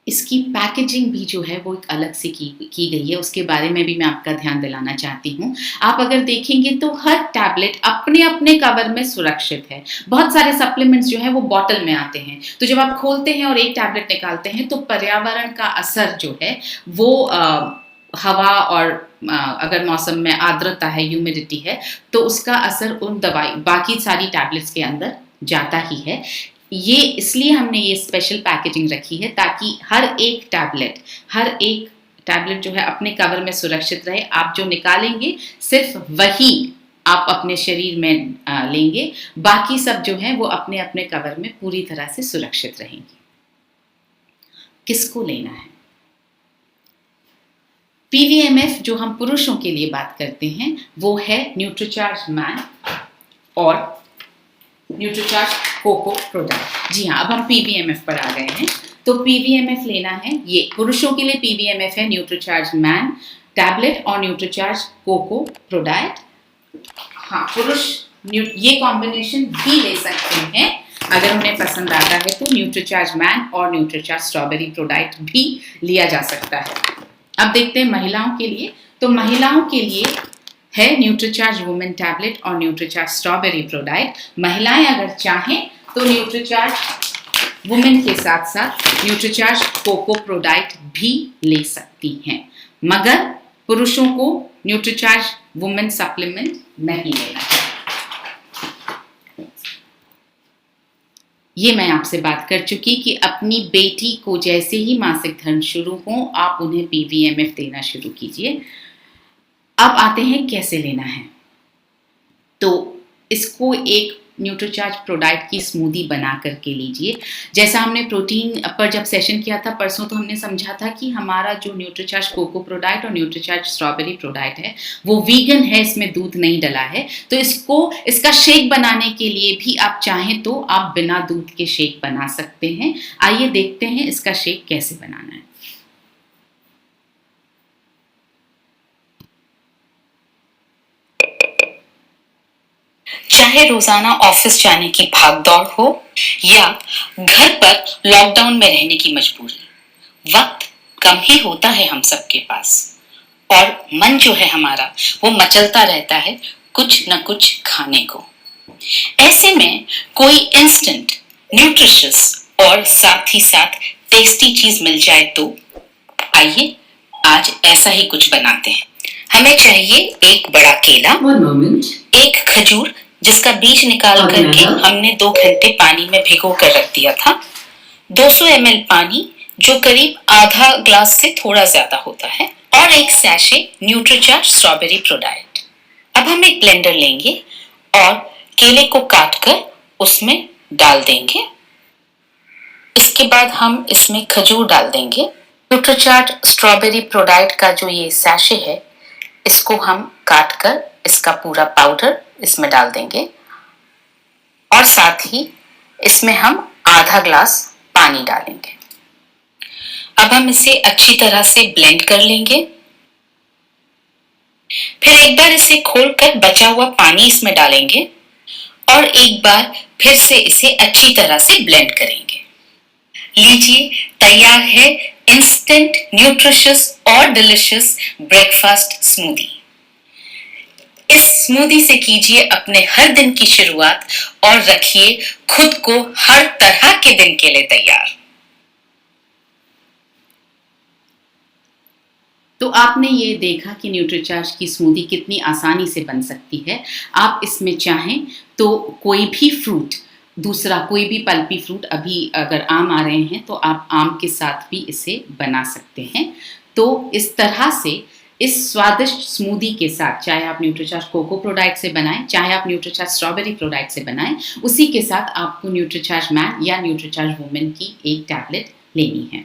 इसकी पैकेजिंग भी जो है वो एक अलग से की गई है, उसके बारे में भी मैं आपका ध्यान दिलाना चाहती हूँ। आप अगर देखेंगे तो हर टैबलेट अपने अपने कवर में सुरक्षित है। बहुत सारे सप्लीमेंट्स जो है वो बॉटल में आते हैं, तो जब आप खोलते हैं और एक टैबलेट निकालते हैं तो पर्यावरण का असर जो है वो हवा और अगर मौसम में आर्द्रता है, ह्यूमिडिटी है, तो उसका असर उन दवाई बाकी सारी टैबलेट्स के अंदर जाता ही है। ये इसलिए हमने ये स्पेशल पैकेजिंग रखी है ताकि हर एक टैबलेट जो है अपने कवर में सुरक्षित रहे। आप जो निकालेंगे सिर्फ वही आप अपने शरीर में लेंगे, बाकी सब जो है वो अपने अपने कवर में पूरी तरह से सुरक्षित रहेंगे। किसको लेना है? PVMF जो हम पुरुषों के लिए बात करते हैं वो है न्यूट्रीचार्ज मैन और न्यूट्रीचार्ज कोको प्रोडक्ट। जी हाँ, अब हम PVMF पर आ गए हैं। तो PVMF लेना है, ये पुरुषों के लिए PVMF है न्यूट्रीचार्ज मैन टैबलेट और न्यूट्रीचार्ज कोको प्रोडक्ट। हाँ, पुरुष ये कॉम्बिनेशन भी ले सकते हैं अगर उन्हें पसंद आता है, तो न्यूट्रीचार्ज मैन और न्यूट्रीचार्ज स्ट्रॉबेरी प्रोडक्ट भी लिया जा सकता है। अब देखते हैं महिलाओं के लिए। तो महिलाओं के लिए है न्यूट्रीचार्ज वुमेन टैबलेट और न्यूट्रीचार्ज स्ट्रॉबेरी प्रोडक्ट। महिलाएं अगर चाहें तो न्यूट्रीचार्ज वुमेन के साथ साथ न्यूट्रीचार्ज कोको प्रोडक्ट भी ले सकती हैं, मगर पुरुषों को न्यूट्रीचार्ज वुमेन सप्लीमेंट नहीं लेना है। ये मैं आपसे बात कर चुकी कि अपनी बेटी को जैसे ही मासिक धर्म शुरू हो आप उन्हें PVMF देना शुरू कीजिए। अब आते हैं कैसे लेना है। तो इसको एक न्यूट्रीचार्ज प्रोडक्ट की स्मूदी बना करके लीजिए। जैसा हमने प्रोटीन पर जब सेशन किया था परसों, तो हमने समझा था कि हमारा जो न्यूट्रीचार्ज कोको प्रोडक्ट और न्यूट्रीचार्ज स्ट्रॉबेरी प्रोडक्ट है वो वीगन है, इसमें दूध नहीं डला है। तो इसका शेक बनाने के लिए भी आप चाहें तो आप बिना दूध के शेक बना सकते हैं। आइए देखते हैं इसका शेक कैसे बनाना है। चाहे रोजाना ऑफिस जाने की भागदौड़ हो या घर पर लॉकडाउन में रहने की मजबूरी, वक्त कम ही होता है हम सबके पास और मन जो है हमारा वो मचलता रहता है कुछ न कुछ खाने को। ऐसे में कोई इंस्टेंट, न्यूट्रिशियस और साथ ही साथ टेस्टी चीज मिल जाए तो आइए आज ऐसा ही कुछ बनाते हैं। हमें चाहिए एक बड़ा केला, एक खजूर जिसका बीज निकाल करके हमने 2 घंटे पानी में भिगो कर रख दिया था, 200 ml पानी जो करीब आधा ग्लास से थोड़ा ज्यादा होता है, और एक सैशे न्यूट्रीचार्ज स्ट्रॉबेरी प्रोडाइट। अब हम एक ब्लेंडर लेंगे और केले को काट कर उसमें डाल देंगे। इसके बाद हम इसमें खजूर डाल देंगे। न्यूट्रीचार्ज स्ट्रॉबेरी प्रोडाइट का जो ये सैशे है इसको हम काट कर इसका पूरा पाउडर इसमें डाल देंगे और साथ ही इसमें हम आधा ग्लास पानी डालेंगे। अब हम इसे अच्छी तरह से ब्लेंड कर लेंगे। फिर एक बार इसे खोलकर बचा हुआ पानी इसमें डालेंगे और एक बार फिर से इसे अच्छी तरह से ब्लेंड करेंगे। लीजिए, तैयार है इंस्टेंट, न्यूट्रिशियस और डिलिशियस ब्रेकफास्ट स्मूदी। इस स्मूदी से कीजिए अपने हर दिन की शुरुआत और रखिए खुद को हर तरह के दिन के लिए तैयार। तो आपने ये देखा कि न्यूट्रीचार्ज की स्मूदी कितनी आसानी से बन सकती है। आप इसमें चाहें तो कोई भी फ्रूट, दूसरा कोई भी पल्पी फ्रूट, अभी अगर आम आ रहे हैं तो आप आम के साथ भी इसे बना सकते हैं। तो इस तरह से इस स्वादिष्ट स्मूदी के साथ, चाहे आप न्यूट्रीचार्ज कोको प्रोडाक्ट से बनाएं, चाहे आप न्यूट्रीचार्ज स्ट्रॉबेरी प्रोडाक्ट से बनाएं, उसी के साथ आपको न्यूट्रीचार्ज मैन या न्यूट्रीचार्ज वुमेन की एक टैबलेट लेनी है।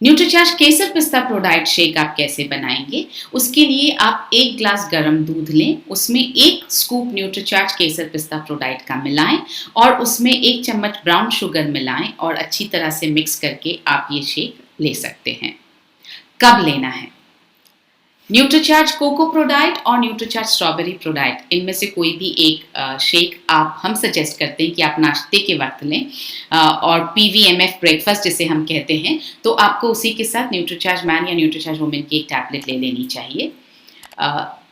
न्यूट्रीचार्ज केसर पिस्ता प्रोडाइट शेक आप कैसे बनाएंगे? उसके लिए आप 1 ग्लास गर्म दूध लें, उसमें 1 स्कूप न्यूट्रीचार्ज केसर पिस्ता प्रोडाइट का मिलाएं और उसमें 1 चम्मच ब्राउन शुगर मिलाएं और अच्छी तरह से मिक्स करके आप ये शेक ले सकते हैं। कब लेना है? न्यूट्रीचार्ज कोको प्रोडाइट और न्यूट्रीचार्ज स्ट्रॉबेरी प्रोडाइट, इनमें से कोई भी एक शेक हम सजेस्ट करते हैं कि आप नाश्ते के वक्त लें, और PVMF ब्रेकफास्ट जिसे हम कहते हैं, तो आपको उसी के साथ न्यूट्रीचार्ज मैन या न्यूट्रीचार्ज वुमेन की एक टैबलेट ले लेनी चाहिए।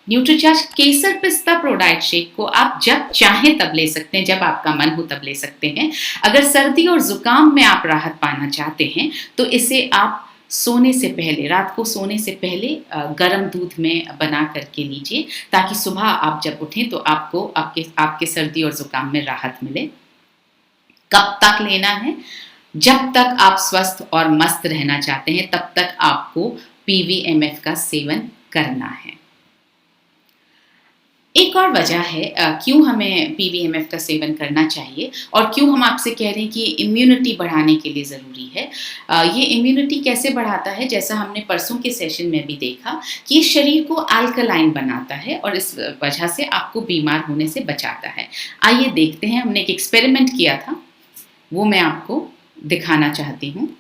न्यूट्रीचार्ज केसर पिस्ता प्रोडाइट शेक को आप जब चाहें तब ले सकते हैं, जब आपका मन हो तब ले सकते हैं। अगर सर्दी और जुकाम में आप राहत पाना चाहते हैं तो इसे आप सोने से पहले, रात को सोने से पहले गर्म दूध में बना करके लीजिए, ताकि सुबह आप जब उठें तो आपको आपके सर्दी और जुकाम में राहत मिले। कब तक लेना है? जब तक आप स्वस्थ और मस्त रहना चाहते हैं तब तक आपको PVMF का सेवन करना है। एक और वजह है क्यों हमें PVMF का सेवन करना चाहिए और क्यों हम आपसे कह रहे हैं कि इम्यूनिटी बढ़ाने के लिए ज़रूरी है। ये इम्यूनिटी कैसे बढ़ाता है? जैसा हमने परसों के सेशन में भी देखा कि ये शरीर को अल्कलाइन बनाता है और इस वजह से आपको बीमार होने से बचाता है। आइए देखते हैं, हमने एक एक्सपेरिमेंट किया था, वो मैं आपको दिखाना चाहती हूँ।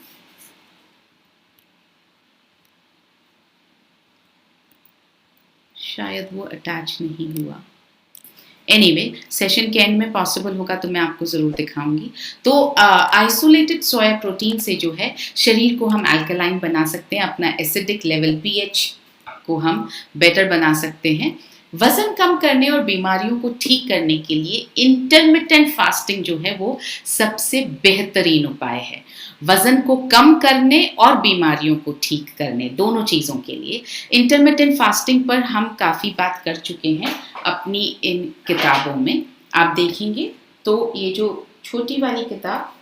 शायद वो अटैच नहीं हुआ। एनीवे, सेशन के एंड में पॉसिबल होगा तो मैं आपको ज़रूर दिखाऊंगी। तो आइसोलेटेड सोया प्रोटीन से जो है शरीर को हम अल्कलाइन बना सकते हैं, अपना एसिडिक लेवल pH को हम बेटर बना सकते हैं। वज़न कम करने और बीमारियों को ठीक करने के लिए इंटरमिटेंट फास्टिंग जो है वो सबसे बेहतरीन उपाय है। वज़न को कम करने और बीमारियों को ठीक करने, दोनों चीज़ों के लिए इंटरमिटेंट फास्टिंग पर हम काफ़ी बात कर चुके हैं अपनी इन किताबों में। आप देखेंगे तो ये जो छोटी वाली किताब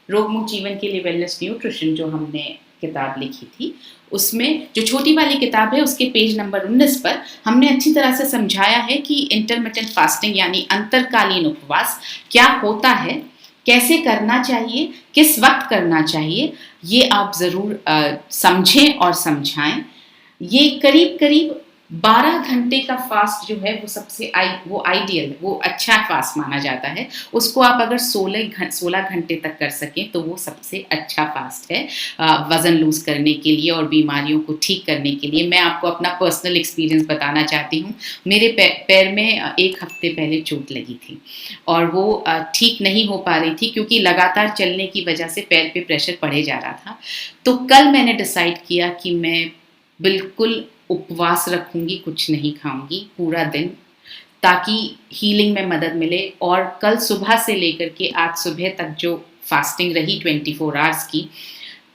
रोग मुक्त जीवन के लिए वेलनेस न्यूट्रिशन जो हमने किताब लिखी थी, उसमें जो छोटी वाली किताब है उसके पेज नंबर 19 पर हमने अच्छी तरह से समझाया है कि इंटरमिटेंट फास्टिंग यानी अंतरकालीन उपवास क्या होता है, कैसे करना चाहिए, किस वक्त करना चाहिए, ये आप ज़रूर समझें और समझाएं। ये करीब करीब 12 घंटे का फास्ट जो है वो सबसे वो आइडियल, वो अच्छा फास्ट माना जाता है। उसको आप अगर 16 घंटे तक कर सकें तो वो सबसे अच्छा फास्ट है वज़न लूज़ करने के लिए और बीमारियों को ठीक करने के लिए। मैं आपको अपना पर्सनल एक्सपीरियंस बताना चाहती हूँ। मेरे पैर में 1 हफ्ते पहले चोट लगी थी और वो ठीक नहीं हो पा रही थी क्योंकि लगातार चलने की वजह से पैर पे प्रेशर पड़े जा रहा था। तो कल मैंने डिसाइड किया कि मैं बिल्कुल उपवास रखूंगी, कुछ नहीं खाऊंगी पूरा दिन, ताकि हीलिंग में मदद मिले। और कल सुबह से लेकर के आज सुबह तक जो फास्टिंग रही 24 आवर्स की,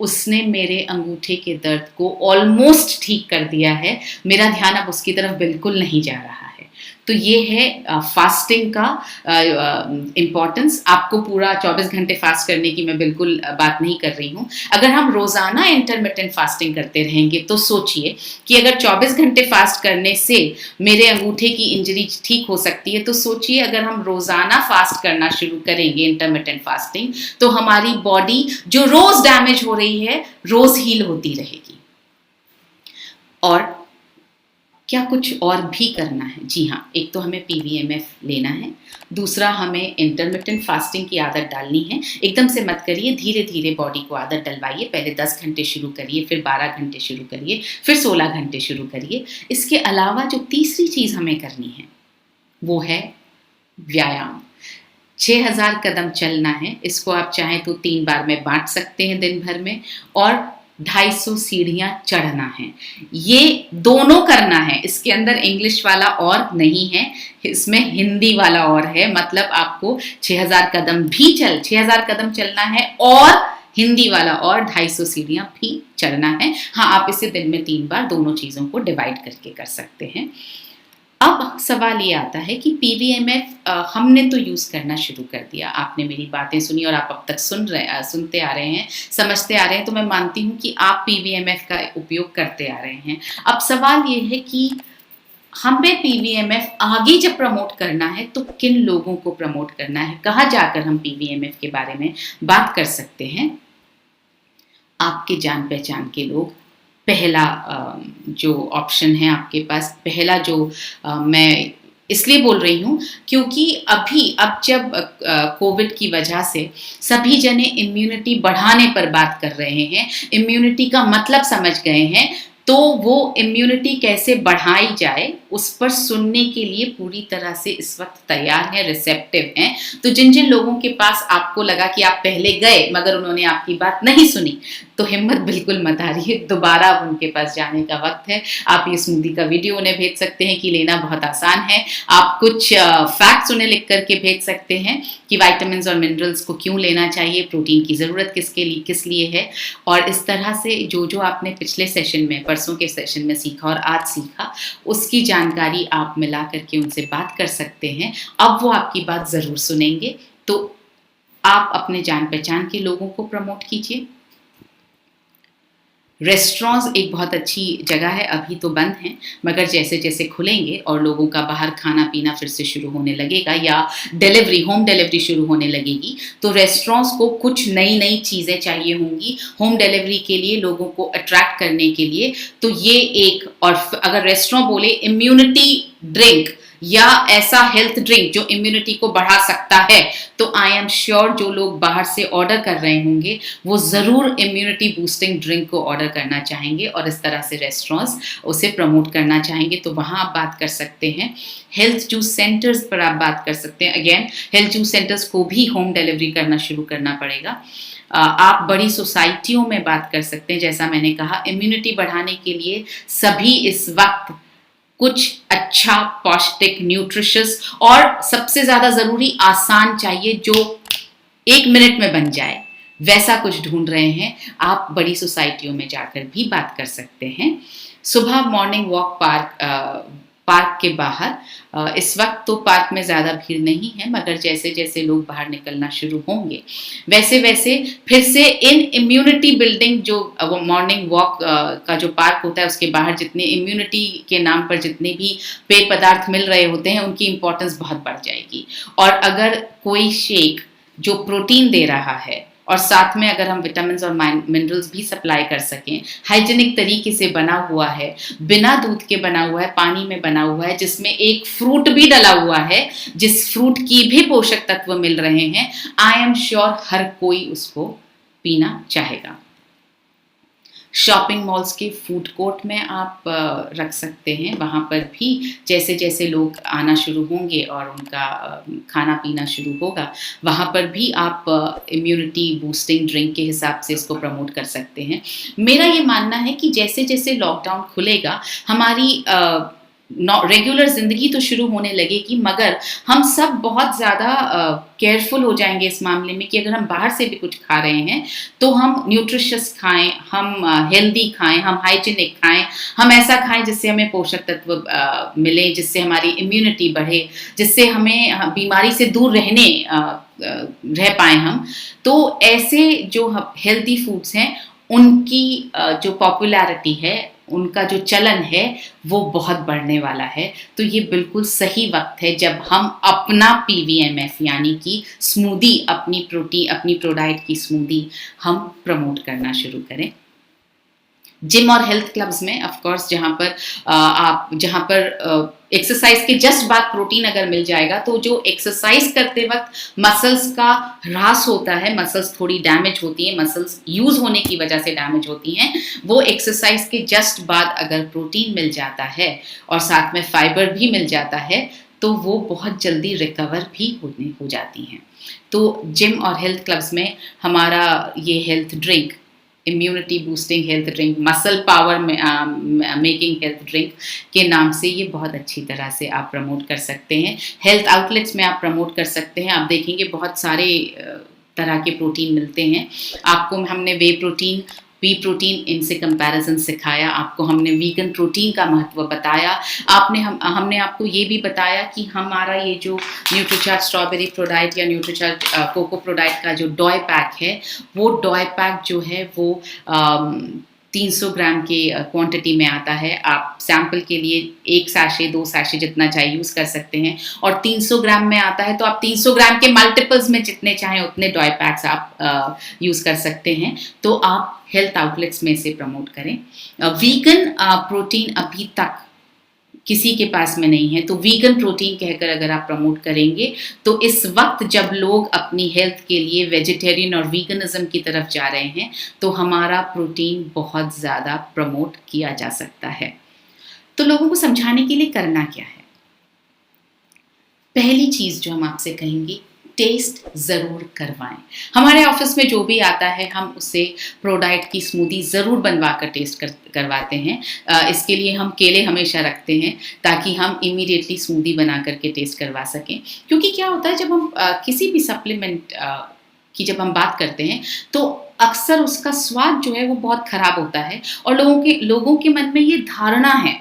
उसने मेरे अंगूठे के दर्द को ऑलमोस्ट ठीक कर दिया है। मेरा ध्यान अब उसकी तरफ बिल्कुल नहीं जा रहा है। तो ये है फास्टिंग का इम्पॉर्टेंस। आपको पूरा 24 घंटे फास्ट करने की मैं बिल्कुल बात नहीं कर रही हूँ। अगर हम रोज़ाना इंटरमिटेंट फास्टिंग करते रहेंगे तो सोचिए कि अगर 24 घंटे फास्ट करने से मेरे अंगूठे की इंजरी ठीक हो सकती है, तो सोचिए अगर हम रोज़ाना फास्ट करना शुरू करेंगे इंटरमिटेंट फास्टिंग, तो हमारी बॉडी जो रोज़ डैमेज हो रही है रोज़ हील होती रहेगी। और क्या कुछ और भी करना है? जी हाँ, एक तो हमें PVMF लेना है, दूसरा हमें इंटरमिटेंट फास्टिंग की आदत डालनी है। एकदम से मत करिए, धीरे धीरे बॉडी को आदत डलवाइए। पहले 10 घंटे शुरू करिए, फिर 12 घंटे शुरू करिए, फिर 16 घंटे शुरू करिए। इसके अलावा जो तीसरी चीज़ हमें करनी है वो है व्यायाम। 6000 कदम चलना है। इसको आप चाहें तो 3 बार में बांट सकते हैं दिन भर में, और 250 सीढ़ियां चढ़ना है। ये दोनों करना है, इसके अंदर इंग्लिश वाला और नहीं है, इसमें हिंदी वाला और है। मतलब आपको 6000 कदम चलना है और हिंदी वाला और 250 सीढ़ियां भी चढ़ना है। हाँ, आप इसे दिन में 3 बार दोनों चीज़ों को डिवाइड करके कर सकते हैं। अब सवाल ये आता है कि PVMF हमने तो यूज़ करना शुरू कर दिया, आपने मेरी बातें सुनी और आप अब तक सुनते आ रहे हैं, समझते आ रहे हैं, तो मैं मानती हूँ कि आप PVMF का उपयोग करते आ रहे हैं। अब सवाल ये है कि हमें PVMF आगे जब प्रमोट करना है तो किन लोगों को प्रमोट करना है, कहाँ जाकर हम PVMF के बारे में बात कर सकते हैं? आपके जान पहचान के लोग पहला जो ऑप्शन है आपके पास, पहला जो मैं इसलिए बोल रही हूँ क्योंकि अब जब कोविड की वजह से सभी जने इम्यूनिटी बढ़ाने पर बात कर रहे हैं, इम्यूनिटी का मतलब समझ गए हैं, तो वो इम्यूनिटी कैसे बढ़ाई जाए उस पर सुनने के लिए पूरी तरह से इस वक्त तैयार हैं, रिसेप्टिव हैं। तो जिन जिन लोगों के पास आपको लगा कि आप पहले गए मगर उन्होंने आपकी बात नहीं सुनी, तो हिम्मत बिल्कुल मत हारिए, दोबारा अब उनके पास जाने का वक्त है। आप ये स्मूदी का वीडियो उन्हें भेज सकते हैं कि लेना बहुत आसान है। आप कुछ फैक्ट्स उन्हें लिख करके भेज सकते हैं कि विटामिन्स और मिनरल्स को क्यों लेना चाहिए, प्रोटीन की ज़रूरत किस लिए है। और इस तरह से जो जो आपने पिछले सेशन में, परसों के सेशन में सीखा और आज सीखा, उसकी जानकारी आप मिला करके उनसे बात कर सकते हैं। अब वो आपकी बात ज़रूर सुनेंगे। तो आप अपने जान पहचान के लोगों को प्रमोट कीजिए। रेस्टोरेंट्स एक बहुत अच्छी जगह है, अभी तो बंद हैं, मगर जैसे जैसे खुलेंगे और लोगों का बाहर खाना पीना फिर से शुरू होने लगेगा या होम डिलीवरी शुरू होने लगेगी, तो रेस्टोरेंट्स को कुछ नई नई चीज़ें चाहिए होंगी होम डिलीवरी के लिए, लोगों को अट्रैक्ट करने के लिए। तो ये एक, और अगर रेस्टोरेंट बोले इम्यूनिटी ड्रिंक या ऐसा हेल्थ ड्रिंक जो इम्यूनिटी को बढ़ा सकता है, तो आई एम श्योर जो लोग बाहर से ऑर्डर कर रहे होंगे वो ज़रूर इम्यूनिटी बूस्टिंग ड्रिंक को ऑर्डर करना चाहेंगे और इस तरह से रेस्टोरेंट्स उसे प्रमोट करना चाहेंगे। तो वहाँ आप बात कर सकते हैं। हेल्थ जूस सेंटर्स पर आप बात कर सकते हैं। अगेन, हेल्थ जूस सेंटर्स को भी होम डिलीवरी करना शुरू करना पड़ेगा। आप बड़ी सोसाइटियों में बात कर सकते हैं। जैसा मैंने कहा, इम्यूनिटी बढ़ाने के लिए सभी इस वक्त कुछ अच्छा, पौष्टिक, न्यूट्रिशियस और सबसे ज़्यादा ज़रूरी आसान चाहिए, जो 1 मिनट में बन जाए, वैसा कुछ ढूंढ रहे हैं। आप बड़ी सोसाइटियों में जाकर भी बात कर सकते हैं। सुबह मॉर्निंग वॉक पार्क के बाहर, इस वक्त तो पार्क में ज़्यादा भीड़ नहीं है, मगर जैसे जैसे लोग बाहर निकलना शुरू होंगे वैसे वैसे फिर से इन इम्यूनिटी बिल्डिंग, जो मॉर्निंग वॉक का जो पार्क होता है उसके बाहर जितने इम्यूनिटी के नाम पर जितने भी पेय पदार्थ मिल रहे होते हैं उनकी इम्पोर्टेंस बहुत बढ़ जाएगी। और अगर कोई शेक जो प्रोटीन दे रहा है और साथ में अगर हम विटामिन्स और मिनरल्स भी सप्लाई कर सकें, हाइजीनिक तरीके से बना हुआ है, बिना दूध के बना हुआ है, पानी में बना हुआ है, जिसमें एक फ्रूट भी डला हुआ है, जिस फ्रूट की भी पोषक तत्व मिल रहे हैं, आई एम श्योर हर कोई उसको पीना चाहेगा। शॉपिंग मॉल्स के फूड कोर्ट में आप रख सकते हैं, वहाँ पर भी जैसे जैसे लोग आना शुरू होंगे और उनका खाना पीना शुरू होगा, वहाँ पर भी आप इम्यूनिटी बूस्टिंग ड्रिंक के हिसाब से इसको प्रमोट कर सकते हैं। मेरा ये मानना है कि जैसे जैसे लॉकडाउन खुलेगा, हमारी रेगुलर ज़िंदगी तो शुरू होने लगेगी, मगर हम सब बहुत ज़्यादा केयरफुल हो जाएंगे इस मामले में कि अगर हम बाहर से भी कुछ खा रहे हैं तो हम न्यूट्रिशियस खाएं, हम हेल्दी खाएं, हम हाइजीनिक खाएं, हम ऐसा खाएं जिससे हमें पोषक तत्व मिले, जिससे हमारी इम्यूनिटी बढ़े, जिससे हमें बीमारी से दूर रह पाएं हम। तो ऐसे जो हेल्दी फूड्स हैं उनकी जो पॉपुलैरिटी है, उनका जो चलन है, वो बहुत बढ़ने वाला है। तो ये बिल्कुल सही वक्त है जब हम अपना PVMF यानी कि स्मूदी, अपनी प्रोडाइट की स्मूदी हम प्रमोट करना शुरू करें। जिम और हेल्थ क्लब्स में ऑफ कोर्स जहाँ पर एक्सरसाइज के जस्ट बाद प्रोटीन अगर मिल जाएगा, तो जो एक्सरसाइज करते वक्त मसल्स का ह्रास होता है, मसल्स थोड़ी डैमेज होती हैं, मसल्स यूज होने की वजह से डैमेज होती हैं, वो एक्सरसाइज के जस्ट बाद अगर प्रोटीन मिल जाता है और साथ में फाइबर भी मिल जाता है, तो वो बहुत जल्दी रिकवर भी हो जाती हैं। तो जिम और हेल्थ क्लब्स में हमारा ये health drink, immunity boosting health drink, muscle power making health drink के नाम से ये बहुत अच्छी तरह से आप प्रमोट कर सकते हैं। हेल्थ आउटलेट्स में आप प्रमोट कर सकते हैं। आप देखेंगे बहुत सारे तरह के प्रोटीन मिलते हैं। आपको हमने वे प्रोटीन, पी प्रोटीन, इनसे कंपैरिजन सिखाया, आपको हमने वीगन प्रोटीन का महत्व बताया, हमने आपको ये भी बताया कि हमारा ये जो न्यूट्रीचार्ज स्ट्रॉबेरी प्रोडाइट या न्यूट्रीचार्ज कोको प्रोडाइट का जो डॉय पैक है, वो डॉय पैक जो है वो 300 ग्राम के क्वांटिटी में आता है। आप सैंपल के लिए 1 सैशे 2 सैशे जितना चाहे यूज़ कर सकते हैं, और 300 ग्राम में आता है तो आप 300 ग्राम के मल्टीपल्स में जितने चाहें उतने डॉय पैक्स आप यूज़ कर सकते हैं। तो आप हेल्थ आउटलेट्स में इसे प्रमोट करें। वीगन प्रोटीन अभी तक किसी के पास में नहीं है, तो वीगन प्रोटीन कहकर अगर आप प्रमोट करेंगे, तो इस वक्त जब लोग अपनी हेल्थ के लिए वेजिटेरियन और वीगनिज्म की तरफ जा रहे हैं, तो हमारा प्रोटीन बहुत ज़्यादा प्रमोट किया जा सकता है। तो लोगों को समझाने के लिए करना क्या है? पहली चीज़ जो हम आपसे कहेंगे, टेस्ट ज़रूर करवाएं। हमारे ऑफिस में जो भी आता है, हम उसे प्रोडाइट की स्मूदी ज़रूर बनवा कर टेस्ट करवाते हैं। इसके लिए हम केले हमेशा रखते हैं ताकि हम इमीडिएटली स्मूदी बना करके टेस्ट करवा सकें। क्योंकि क्या होता है, जब हम किसी भी सप्लीमेंट की जब हम बात करते हैं, तो अक्सर उसका स्वाद जो है वो बहुत ख़राब होता है, और लोगों के मन में ये धारणा है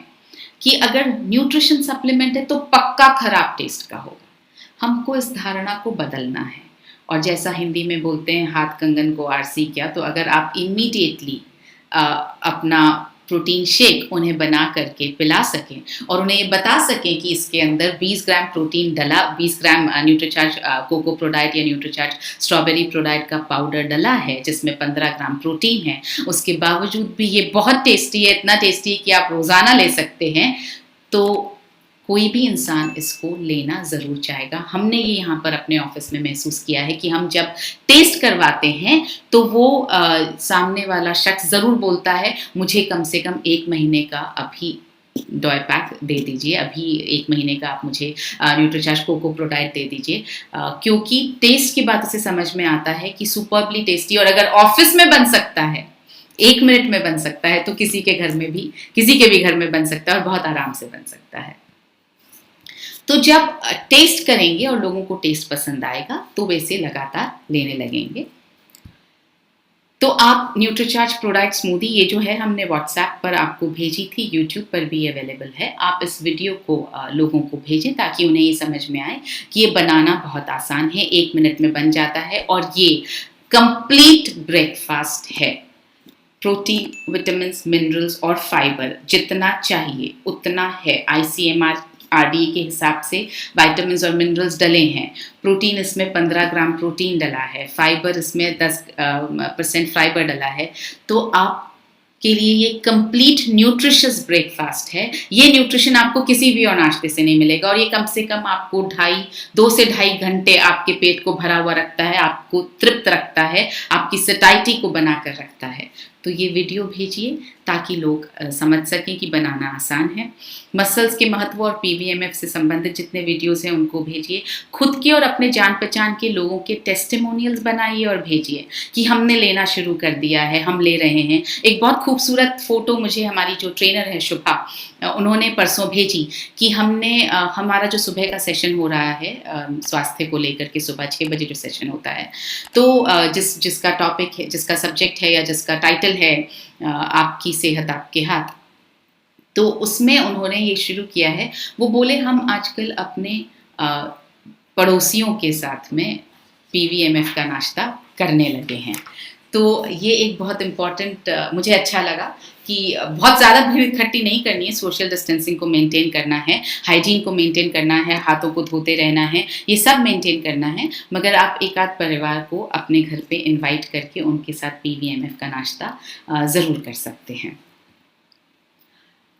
कि अगर न्यूट्रिशन सप्लीमेंट है तो पक्का ख़राब टेस्ट का होगा। हमको इस धारणा को बदलना है, और जैसा हिंदी में बोलते हैं, हाथ कंगन को आरसी क्या। तो अगर आप इमीडिएटली अपना प्रोटीन शेक उन्हें बना करके पिला सकें और उन्हें ये बता सकें कि इसके अंदर 20 ग्राम प्रोटीन डला, 20 ग्राम न्यूट्रीचार्ज कोको प्रोडाइट या न्यूट्रीचार्ज स्ट्रॉबेरी प्रोडाइट का पाउडर डला है, जिसमें 15 ग्राम प्रोटीन है, उसके बावजूद भी ये बहुत टेस्टी है, इतना टेस्टी है कि आप रोज़ाना ले सकते हैं, तो कोई भी इंसान इसको लेना ज़रूर चाहेगा। हमने ये यहाँ पर अपने ऑफिस में महसूस किया है कि हम जब टेस्ट करवाते हैं तो वो सामने वाला शख्स ज़रूर बोलता है, मुझे कम से कम 1 महीने का अभी डॉय पैक दे दीजिए, अभी 1 महीने का आप मुझे न्यूट्रीचार्ज कोको प्रोडाइट दे दीजिए, क्योंकि टेस्ट की बात से समझ में आता है कि सुपरबली टेस्टी, और अगर ऑफिस में बन सकता है, 1 मिनट में बन सकता है, तो किसी के भी घर में बन सकता है और बहुत आराम से बन सकता है। तो जब टेस्ट करेंगे और लोगों को टेस्ट पसंद आएगा, तो वैसे लगातार लेने लगेंगे। तो आप न्यूट्रीचार्ज प्रोडाइट स्मूदी, ये जो है हमने व्हाट्सएप पर आपको भेजी थी, यूट्यूब पर भी अवेलेबल है। आप इस वीडियो को लोगों को भेजें ताकि उन्हें ये समझ में आए कि ये बनाना बहुत आसान है, 1 मिनट में बन जाता है, और ये कंप्लीट ब्रेकफास्ट है। प्रोटीन, विटामिन्स, मिनरल्स और फाइबर जितना चाहिए उतना है। ICMR RDA के हिसाब से विटामिन्स और मिनरल्स डले हैं। प्रोटीन इसमें 15 ग्राम प्रोटीन डला है, फाइबर इसमें 10% फाइबर डला है। तो आप के लिए ये कंप्लीट न्यूट्रिशियस ब्रेकफास्ट है। ये न्यूट्रिशन आपको किसी भी और नाश्ते से नहीं मिलेगा, और ये कम से कम आपको 2 से ढाई घंटे आपके पेट को भरा हुआ रखता है, आपको तृप्त रखता है, आपकी सटाइटी को बनाकर रखता है। तो ये वीडियो भेजिए ताकि लोग समझ सकें कि बनाना आसान है। मसल्स के महत्व और PVMF से संबंधित जितने वीडियोस हैं उनको भेजिए। खुद के और अपने जान पहचान के लोगों के टेस्टिमोनियल्स बनाइए और भेजिए कि हमने लेना शुरू कर दिया है, हम ले रहे हैं। एक बहुत खूबसूरत फोटो मुझे हमारी जो ट्रेनर है शुभा, उन्होंने परसों भेजी कि हमने हमारा जो सुबह का सेशन हो रहा है स्वास्थ्य को लेकर के, सुबह 6 बजे जो सेशन होता है, तो जिसका टॉपिक है, जिसका सब्जेक्ट है या जिसका टाइटल है आपकी सेहत आपके हाथ, तो उसमें उन्होंने ये शुरू किया है। वो बोले हम आजकल अपने पड़ोसियों के साथ में PVMF का नाश्ता करने लगे हैं। तो ये एक बहुत इम्पॉर्टेंट मुझे अच्छा लगा कि बहुत ज़्यादा भीड़ इकट्ठी नहीं करनी है, सोशल डिस्टेंसिंग को मेंटेन करना है, हाइजीन को मेंटेन करना है, हाथों को धोते रहना है, ये सब मेंटेन करना है। मगर आप एक आध परिवार को अपने घर पे इनवाइट करके उनके साथ PVMF का नाश्ता ज़रूर कर सकते हैं।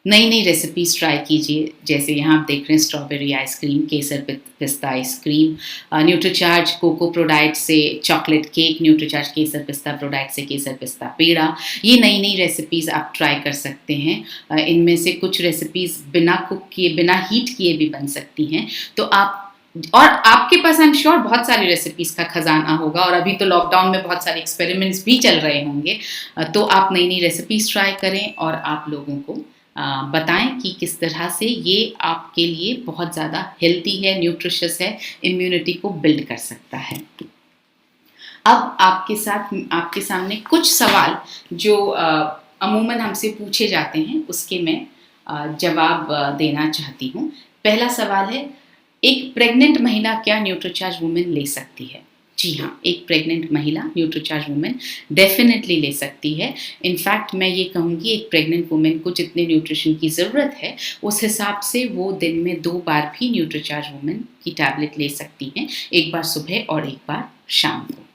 नई नई रेसिपीज़ ट्राई कीजिए, जैसे यहाँ आप देख रहे हैं स्ट्रॉबेरी आइसक्रीम, केसर पिस्ता आइसक्रीम, न्यूट्रीचार्ज कोको प्रोडाइट से चॉकलेट केक, न्यूट्रीचार्ज केसर पिस्ता प्रोडाइट से केसर पिस्ता पेड़ा। ये नई नई रेसिपीज़ आप ट्राई कर सकते हैं। इनमें से कुछ रेसिपीज़ बिना कुक किए, बिना हीट किए भी बन सकती हैं। तो और आपके पास आई एम श्योर बहुत सारी रेसिपीज़ का खजाना होगा, और अभी तो लॉकडाउन में बहुत सारे एक्सपेरिमेंट्स भी चल रहे होंगे। तो आप नई नई रेसिपीज़ ट्राई करें और आप लोगों को बताएं कि किस तरह से ये आपके लिए बहुत ज़्यादा हेल्दी है, न्यूट्रिशियस है, इम्यूनिटी को बिल्ड कर सकता है। अब आपके सामने कुछ सवाल जो अमूमन हमसे पूछे जाते हैं उसके मैं जवाब देना चाहती हूँ। पहला सवाल है, एक प्रेग्नेंट महिला क्या न्यूट्रीचार्ज वुमेन ले सकती है? जी हाँ, एक प्रेग्नेंट महिला न्यूट्रीचार्ज वुमेन डेफिनेटली ले सकती है। इनफैक्ट मैं ये कहूँगी एक प्रेग्नेंट वुमेन को जितने न्यूट्रिशन की ज़रूरत है उस हिसाब से वो दिन में 2 बार भी न्यूट्रीचार्ज वुमेन की टैबलेट ले सकती हैं, एक बार सुबह और एक बार शाम को।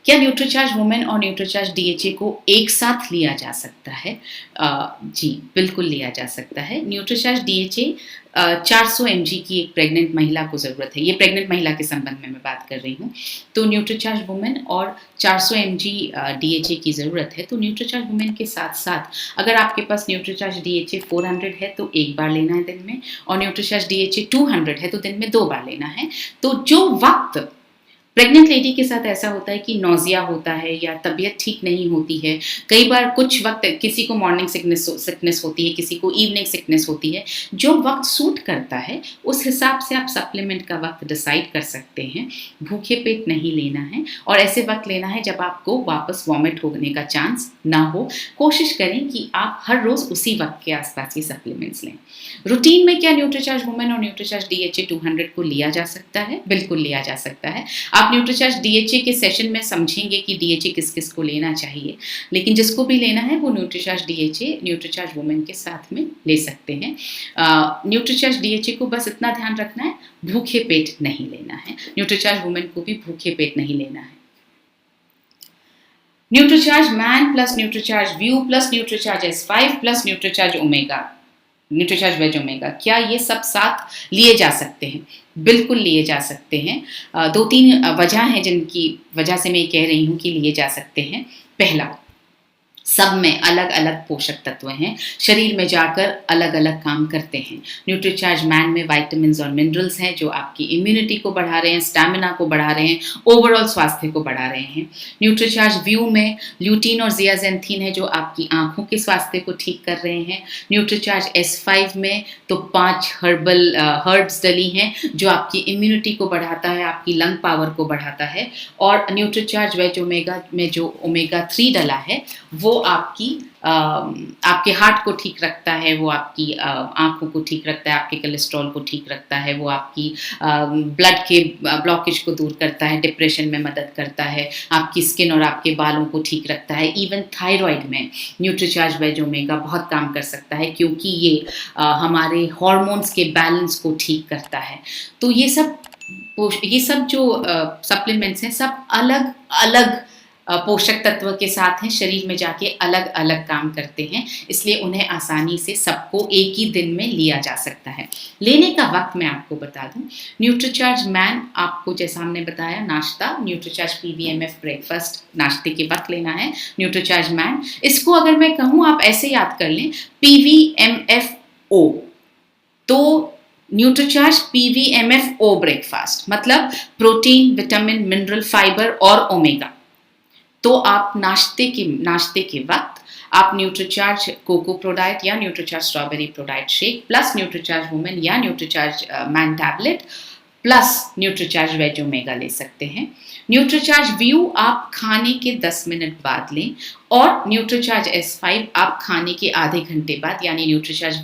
क्या न्यूट्रीचार्ज वुमेन और न्यूट्रीचार्ज DHA को एक साथ लिया जा सकता है? जी बिल्कुल लिया जा सकता है। न्यूट्रीचार्ज DHA 400 mg की एक प्रेग्नेंट महिला को ज़रूरत है। ये प्रेग्नेंट महिला के संबंध में मैं बात कर रही हूँ। तो न्यूट्रीचार्ज वुमेन और 400 mg DHA की ज़रूरत है। तो न्यूट्रीचार्ज वुमेन के साथ साथ अगर आपके पास न्यूट्रीचार्ज DHA 400 है तो एक बार लेना है दिन में, और न्यूट्रीचार्ज DHA 200 है तो दिन में 2 बार लेना है। तो जो वक्त प्रेग्नेंट लेडी के साथ ऐसा होता है कि नोजिया होता है या तबीयत ठीक नहीं होती है, कई बार कुछ वक्त किसी को मॉर्निंग सिकनेस होती है, किसी को इवनिंग सिकनेस होती है, जो वक्त सूट करता है उस हिसाब से आप सप्लीमेंट का वक्त डिसाइड कर सकते हैं। भूखे पेट नहीं लेना है, और ऐसे वक्त लेना है जब आपको वापस वॉमिट होने का चांस ना हो। कोशिश करें कि आप हर रोज़ उसी वक्त के आसपास ये सप्लीमेंट्स लें। रूटीन में क्या न्यूट्रीचार्ज वुमेन और न्यूट्रीचार्ज DHA 200 को लिया जा सकता है? बिल्कुल लिया जा सकता है। आप न्यूट्रीचार्ज DHA के सेशन में समझेंगे कि DHA किस किस को लेना चाहिए, लेकिन जिसको भी लेना है वो न्यूट्रीचार्ज DHA न्यूट्रीचार्ज वुमेन के साथ में ले सकते हैं। न्यूट्रीचार्ज DHA को बस इतना ध्यान रखना है, भूखे पेट नहीं लेना है। न्यूट्रीचार्ज वुमेन को भी भूखे पेट नहीं लेना है। न्यूट्रीचार्ज मैन प्लस न्यूट्रीचार्ज व्यू plus Nutricharge S5 plus Nutricharge omega, Nutricharge veg omega, क्या ये सब साथ लिए जा सकते हैं? बिल्कुल लिए जा सकते हैं। 2-3 वजह हैं जिनकी वजह से मैं कह रही हूँ कि लिए जा सकते हैं। पहला, सब में अलग अलग पोषक तत्व हैं, शरीर में जाकर अलग अलग काम करते हैं। न्यूट्रीचार्ज मैन में विटामिन्स और मिनरल्स हैं जो आपकी इम्यूनिटी को बढ़ा रहे हैं, स्टैमिना को बढ़ा रहे हैं, ओवरऑल स्वास्थ्य को बढ़ा रहे हैं। न्यूट्रीचार्ज व्यू में ल्यूटीन और जियाजेंथीन है जो आपकी आंखों के स्वास्थ्य को ठीक कर रहे हैं। न्यूट्रीचार्ज S5 में तो 5 हर्ब्स डली हैं जो आपकी इम्यूनिटी को बढ़ाता है, आपकी लंग पावर को बढ़ाता है। और न्यूट्रीचार्ज वेज ओमेगा में जो ओमेगा 3 डला है वो आपके हार्ट को ठीक रखता है, वो आपकी आँखों को ठीक रखता है, आपके कोलेस्ट्रॉल को ठीक रखता है, वो आपकी ब्लड के ब्लॉकेज को दूर करता है, डिप्रेशन में मदद करता है, आपकी स्किन और आपके बालों को ठीक रखता है। इवन थायराइड में न्यूट्रीचार्ज वेज ओमेगा बहुत काम कर सकता है, क्योंकि ये हमारे हार्मोन्स के बैलेंस को ठीक करता है। तो ये सब जो सप्लीमेंट्स हैं, सब अलग अलग पोषक तत्व के साथ हैं, शरीर में जाके अलग अलग काम करते हैं, इसलिए उन्हें आसानी से सबको एक ही दिन में लिया जा सकता है। लेने का वक्त मैं आपको बता दूं, न्यूट्रीचार्ज मैन आपको जैसा हमने बताया नाश्ता, न्यूट्रीचार्ज PVMF ब्रेकफास्ट नाश्ते के वक्त लेना है। न्यूट्रीचार्ज मैन, इसको अगर मैं कहूँ आप ऐसे याद कर लें, PVMFO, तो न्यूट्रीचार्ज PVMFO ब्रेकफास्ट मतलब प्रोटीन, विटामिन, मिनरल, फाइबर और ओमेगा। तो आप नाश्ते के वक्त आप न्यूट्रीचार्ज कोको प्रोडाइट या Nutricharge strawberry Prodiet shake plus Nutricharge women या Nutricharge man tablet plus Nutricharge veg omega ले सकते हैं। न्यूट्रीचार्ज व्यू आप खाने के 10 मिनट बाद लें, और न्यूट्रीचार्ज S5 आप खाने के आधे घंटे बाद, यानी न्यूट्रीचार्ज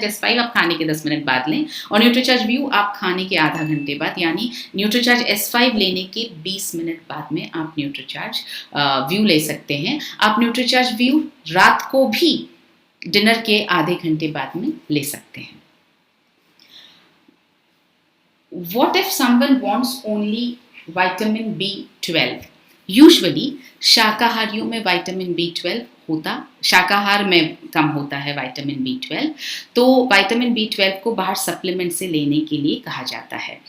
S5 आप खाने के 10 मिनट बाद लें, और न्यूट्रीचार्ज व्यू आप खाने के आधा घंटे बाद, यानी न्यूट्रीचार्ज S5 लेने के 20 मिनट बाद में आप न्यूट्रीचार्ज व्यू ले सकते हैं। आप न्यूट्रीचार्ज व्यू रात को भी डिनर के आधे घंटे बाद में ले सकते हैं। What if someone wants only vitamin B12? Usually शाकाहारियों में विटामिन B12 शाकाहार में कम होता है विटामिन B12, तो विटामिन B12 को बाहर सप्लीमेंट से लेने के लिए कहा जाता है।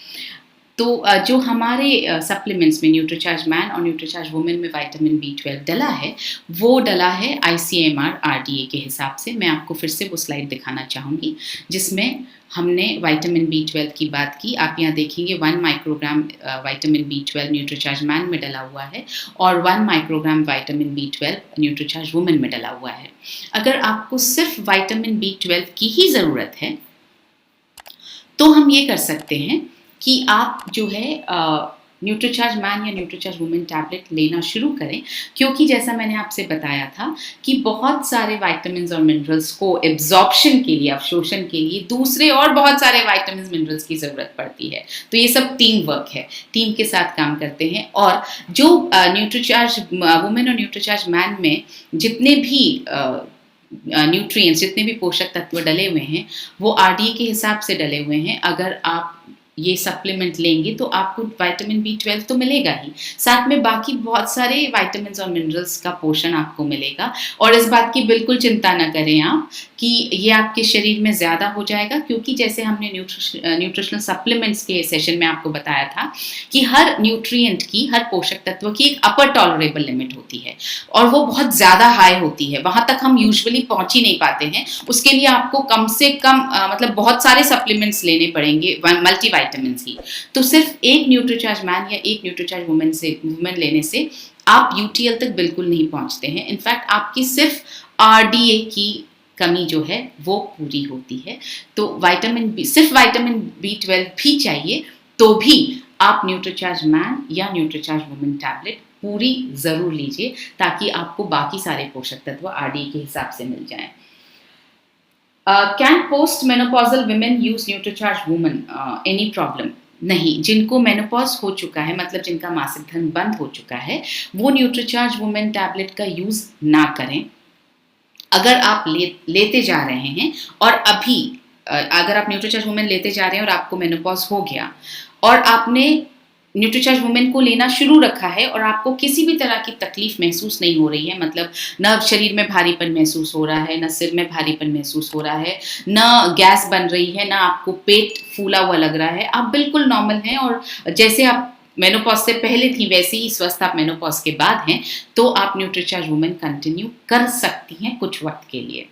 तो जो हमारे सप्लीमेंट्स में न्यूट्रीचार्ज मैन और न्यूट्रीचार्ज वुमेन में विटामिन B12 डला है, वो डला है ICMR RDA के हिसाब से। मैं आपको फिर से वो स्लाइड दिखाना चाहूँगी जिसमें हमने विटामिन B12 की बात की। आप यहाँ देखेंगे 1 microgram vitamin B12 Nutricharge man में डला हुआ है और 1 microgram vitamin B12 Nutricharge women में डला हुआ है। अगर आपको सिर्फ विटामिन B12 की ही ज़रूरत है तो हम ये कर सकते हैं कि आप जो है न्यूट्रीचार्ज मैन या न्यूट्रीचार्ज वुमेन टैबलेट लेना शुरू करें, क्योंकि जैसा मैंने आपसे बताया था कि बहुत सारे विटामिन्स और मिनरल्स को एब्जॉर्प्शन के लिए, अवशोषण के लिए दूसरे और बहुत सारे विटामिन्स मिनरल्स की ज़रूरत पड़ती है। तो ये सब टीम वर्क है, टीम के साथ काम करते हैं। और जो न्यूट्रीचार्ज वुमेन और न्यूट्रीचार्ज मैन में जितने भी न्यूट्रिएंट्स, जितने भी पोषक तत्व डले हुए हैं, वो RDA के हिसाब से डले हुए हैं। अगर आप ये सप्लीमेंट लेंगे तो आपको विटामिन B12 तो मिलेगा ही, साथ में बाकी बहुत सारे विटामिन्स और मिनरल्स का पोषण आपको मिलेगा। और इस बात की बिल्कुल चिंता न करें आप कि ये आपके शरीर में ज़्यादा हो जाएगा, क्योंकि जैसे हमने न्यूट्रिशनल सप्लीमेंट्स के सेशन में आपको बताया था कि हर न्यूट्रिएंट की, हर पोषक तत्व की एक अपर टॉलरेबल लिमिट होती है और वो बहुत ज़्यादा हाई होती है, वहाँ तक हम यूजुअली पहुँच ही नहीं पाते हैं। उसके लिए आपको कम से कम मतलब बहुत सारे सप्लीमेंट्स लेने पड़ेंगे, मल्टीविटामिन ही। तो सिर्फ एक न्यूट्रीचार्ज मैन या एक न्यूट्रीचार्ज वुमेन लेने से आप UTL तक बिल्कुल नहीं पहुँचते हैं। इनफैक्ट आपकी सिर्फ RDA की कमी जो है वो पूरी होती है। तो सिर्फ विटामिन B12 भी चाहिए तो भी आप न्यूट्रीचार्ज मैन या न्यूट्रीचार्ज वुमेन टैबलेट पूरी ज़रूर लीजिए, ताकि आपको बाकी सारे पोषक तत्व RDA के हिसाब से मिल जाएं। Can post menopausal women use Nutricharge women? Any problem? नहीं, जिनको मेनोपॉज हो चुका है, मतलब जिनका मासिक धर्म बंद हो चुका है, वो न्यूट्रीचार्ज वुमेन टैबलेट का यूज़ ना करें। अगर आप लेते जा रहे हैं और अभी अगर आप न्यूट्रीचार्ज वुमेन लेते जा रहे हैं और आपको मेनोपॉज हो गया और आपने न्यूट्रीचार्ज वुमेन को लेना शुरू रखा है और आपको किसी भी तरह की तकलीफ महसूस नहीं हो रही है, मतलब न शरीर में भारीपन महसूस हो रहा है, न सिर में भारीपन महसूस हो रहा है, न गैस बन रही है, न आपको पेट फूला हुआ लग रहा है, आप बिल्कुल नॉर्मल हैं और जैसे आप मेनोपॉज से पहले थी वैसे ही स्वस्थ आप मेनोपॉज के बाद हैं, तो आप न्यूट्रीचार्ज वुमेन कंटिन्यू कर सकती हैं कुछ वक्त के लिए।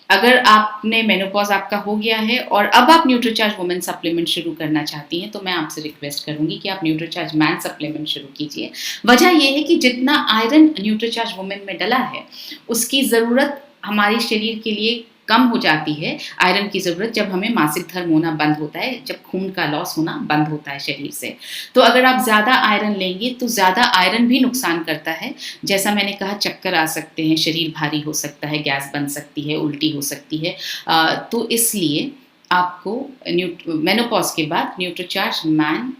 अगर आपने मेनोपॉज आपका हो गया है और अब आप न्यूट्रीचार्ज वुमेन सप्लीमेंट शुरू करना चाहती हैं, तो मैं आपसे रिक्वेस्ट करूंगी कि आप न्यूट्रीचार्ज मैन सप्लीमेंट शुरू कीजिए। वजह यह है कि जितना आयरन न्यूट्रीचार्ज वुमेन में डला है उसकी ज़रूरत हमारे शरीर के लिए कम हो जाती है आयरन की ज़रूरत जब हमें मासिक धर्म होना बंद होता है, जब खून का लॉस होना बंद होता है शरीर से। तो अगर आप ज़्यादा आयरन लेंगे तो ज़्यादा आयरन भी नुकसान करता है। जैसा मैंने कहा, चक्कर आ सकते हैं, शरीर भारी हो सकता है, गैस बन सकती है, उल्टी हो सकती है। तो इसलिए आपको मेनोपॉज के बाद न्यूट्रीचार्ज मैन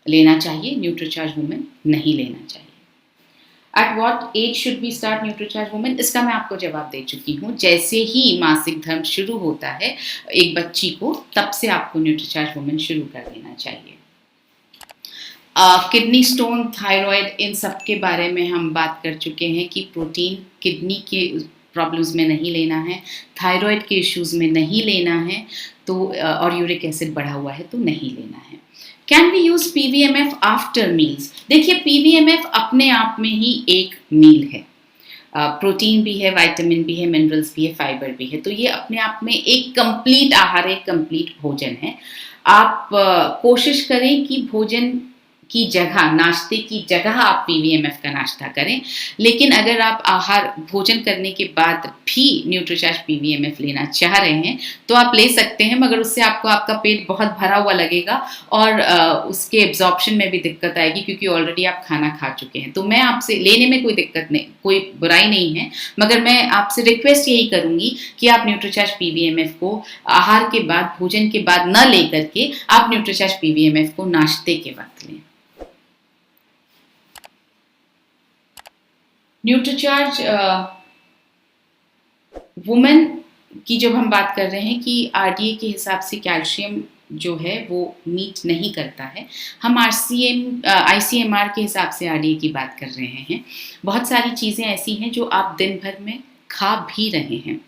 लेना चाहिए, न्यूट्रीचार्ज वुमेन नहीं लेना चाहिए। At what age should be start Nutricharge women, इसका मैं आपको जवाब दे चुकी हूँ। जैसे ही मासिक धर्म शुरू होता है एक बच्ची को, तब से आपको न्यूट्रीचार्ज वुमेन शुरू कर देना चाहिए। किडनी स्टोन, थायराइड, इन सब के बारे में हम बात कर चुके हैं कि प्रोटीन किडनी के प्रॉब्लम्स में नहीं लेना है, थायराइड के इश्यूज़ में नहीं लेना है, तो और यूरिक एसिड बढ़ा हुआ है तो नहीं लेना है। Can we use PVMF after meals? देखिए, PVMF अपने आप में ही एक मील है। प्रोटीन भी है, विटामिन भी है, मिनरल्स भी है, फाइबर भी है, तो ये अपने आप में एक कंप्लीट आहार है, कंप्लीट भोजन है। आप कोशिश करें कि भोजन की जगह, नाश्ते की जगह आप PVMF का नाश्ता करें। लेकिन अगर आप आहार भोजन करने के बाद भी न्यूट्रीचार्ज PVMF लेना चाह रहे हैं तो आप ले सकते हैं, मगर उससे आपको आपका पेट बहुत भरा हुआ लगेगा और उसके एब्जॉर्प्शन में भी दिक्कत आएगी, क्योंकि ऑलरेडी आप खाना खा चुके हैं। तो मैं आपसे, लेने में कोई दिक्कत नहीं, कोई बुराई नहीं है, मगर मैं आपसे रिक्वेस्ट यही करूंगी कि आप न्यूट्रीचार्ज PVMF को आहार के बाद, भोजन के बाद न लेकर के आप न्यूट्रीचार्ज PVMF को नाश्ते के वक्त लें। न्यूट्रीचार्ज वुमेन की जब हम बात कर रहे हैं कि RDA के हिसाब से कैल्शियम जो है वो मीट नहीं करता है, हम ICMR के हिसाब से RDA की बात कर रहे हैं। बहुत सारी चीज़ें ऐसी हैं जो आप दिन भर में खा भी रहे हैं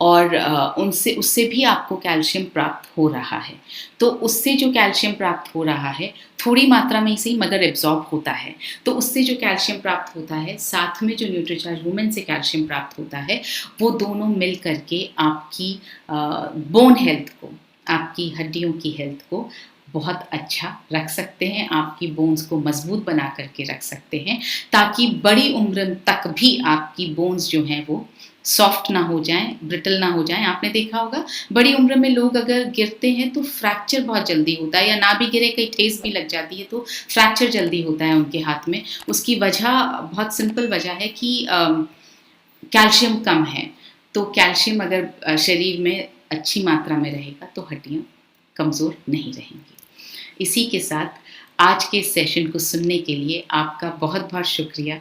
और उससे भी आपको कैल्शियम प्राप्त हो रहा है। तो उससे जो कैल्शियम प्राप्त हो रहा है, थोड़ी मात्रा में ही सही मगर एब्जॉर्ब होता है, तो उससे जो कैल्शियम प्राप्त होता है, साथ में जो न्यूट्रीचार्ज वुमेन से कैल्शियम प्राप्त होता है, वो दोनों मिल करके आपकी बोन हेल्थ को, आपकी हड्डियों की हेल्थ को बहुत अच्छा रख सकते हैं, आपकी बोन्स को मजबूत बना करके रख सकते हैं, ताकि बड़ी उम्र तक भी आपकी बोन्स जो हैं वो सॉफ्ट ना हो जाएं, ब्रिटल ना हो जाएं। आपने देखा होगा बड़ी उम्र में लोग अगर गिरते हैं तो फ्रैक्चर बहुत जल्दी होता है, या ना भी गिरे कहीं ठेस भी लग जाती है तो फ्रैक्चर जल्दी होता है उनके हाथ में। उसकी वजह बहुत सिंपल वजह है कि कैल्शियम कम है। तो कैल्शियम अगर शरीर में अच्छी मात्रा में रहेगा तो हड्डियाँ कमज़ोर नहीं रहेंगी। इसी के साथ आज के सेशन को सुनने के लिए आपका बहुत बहुत शुक्रिया।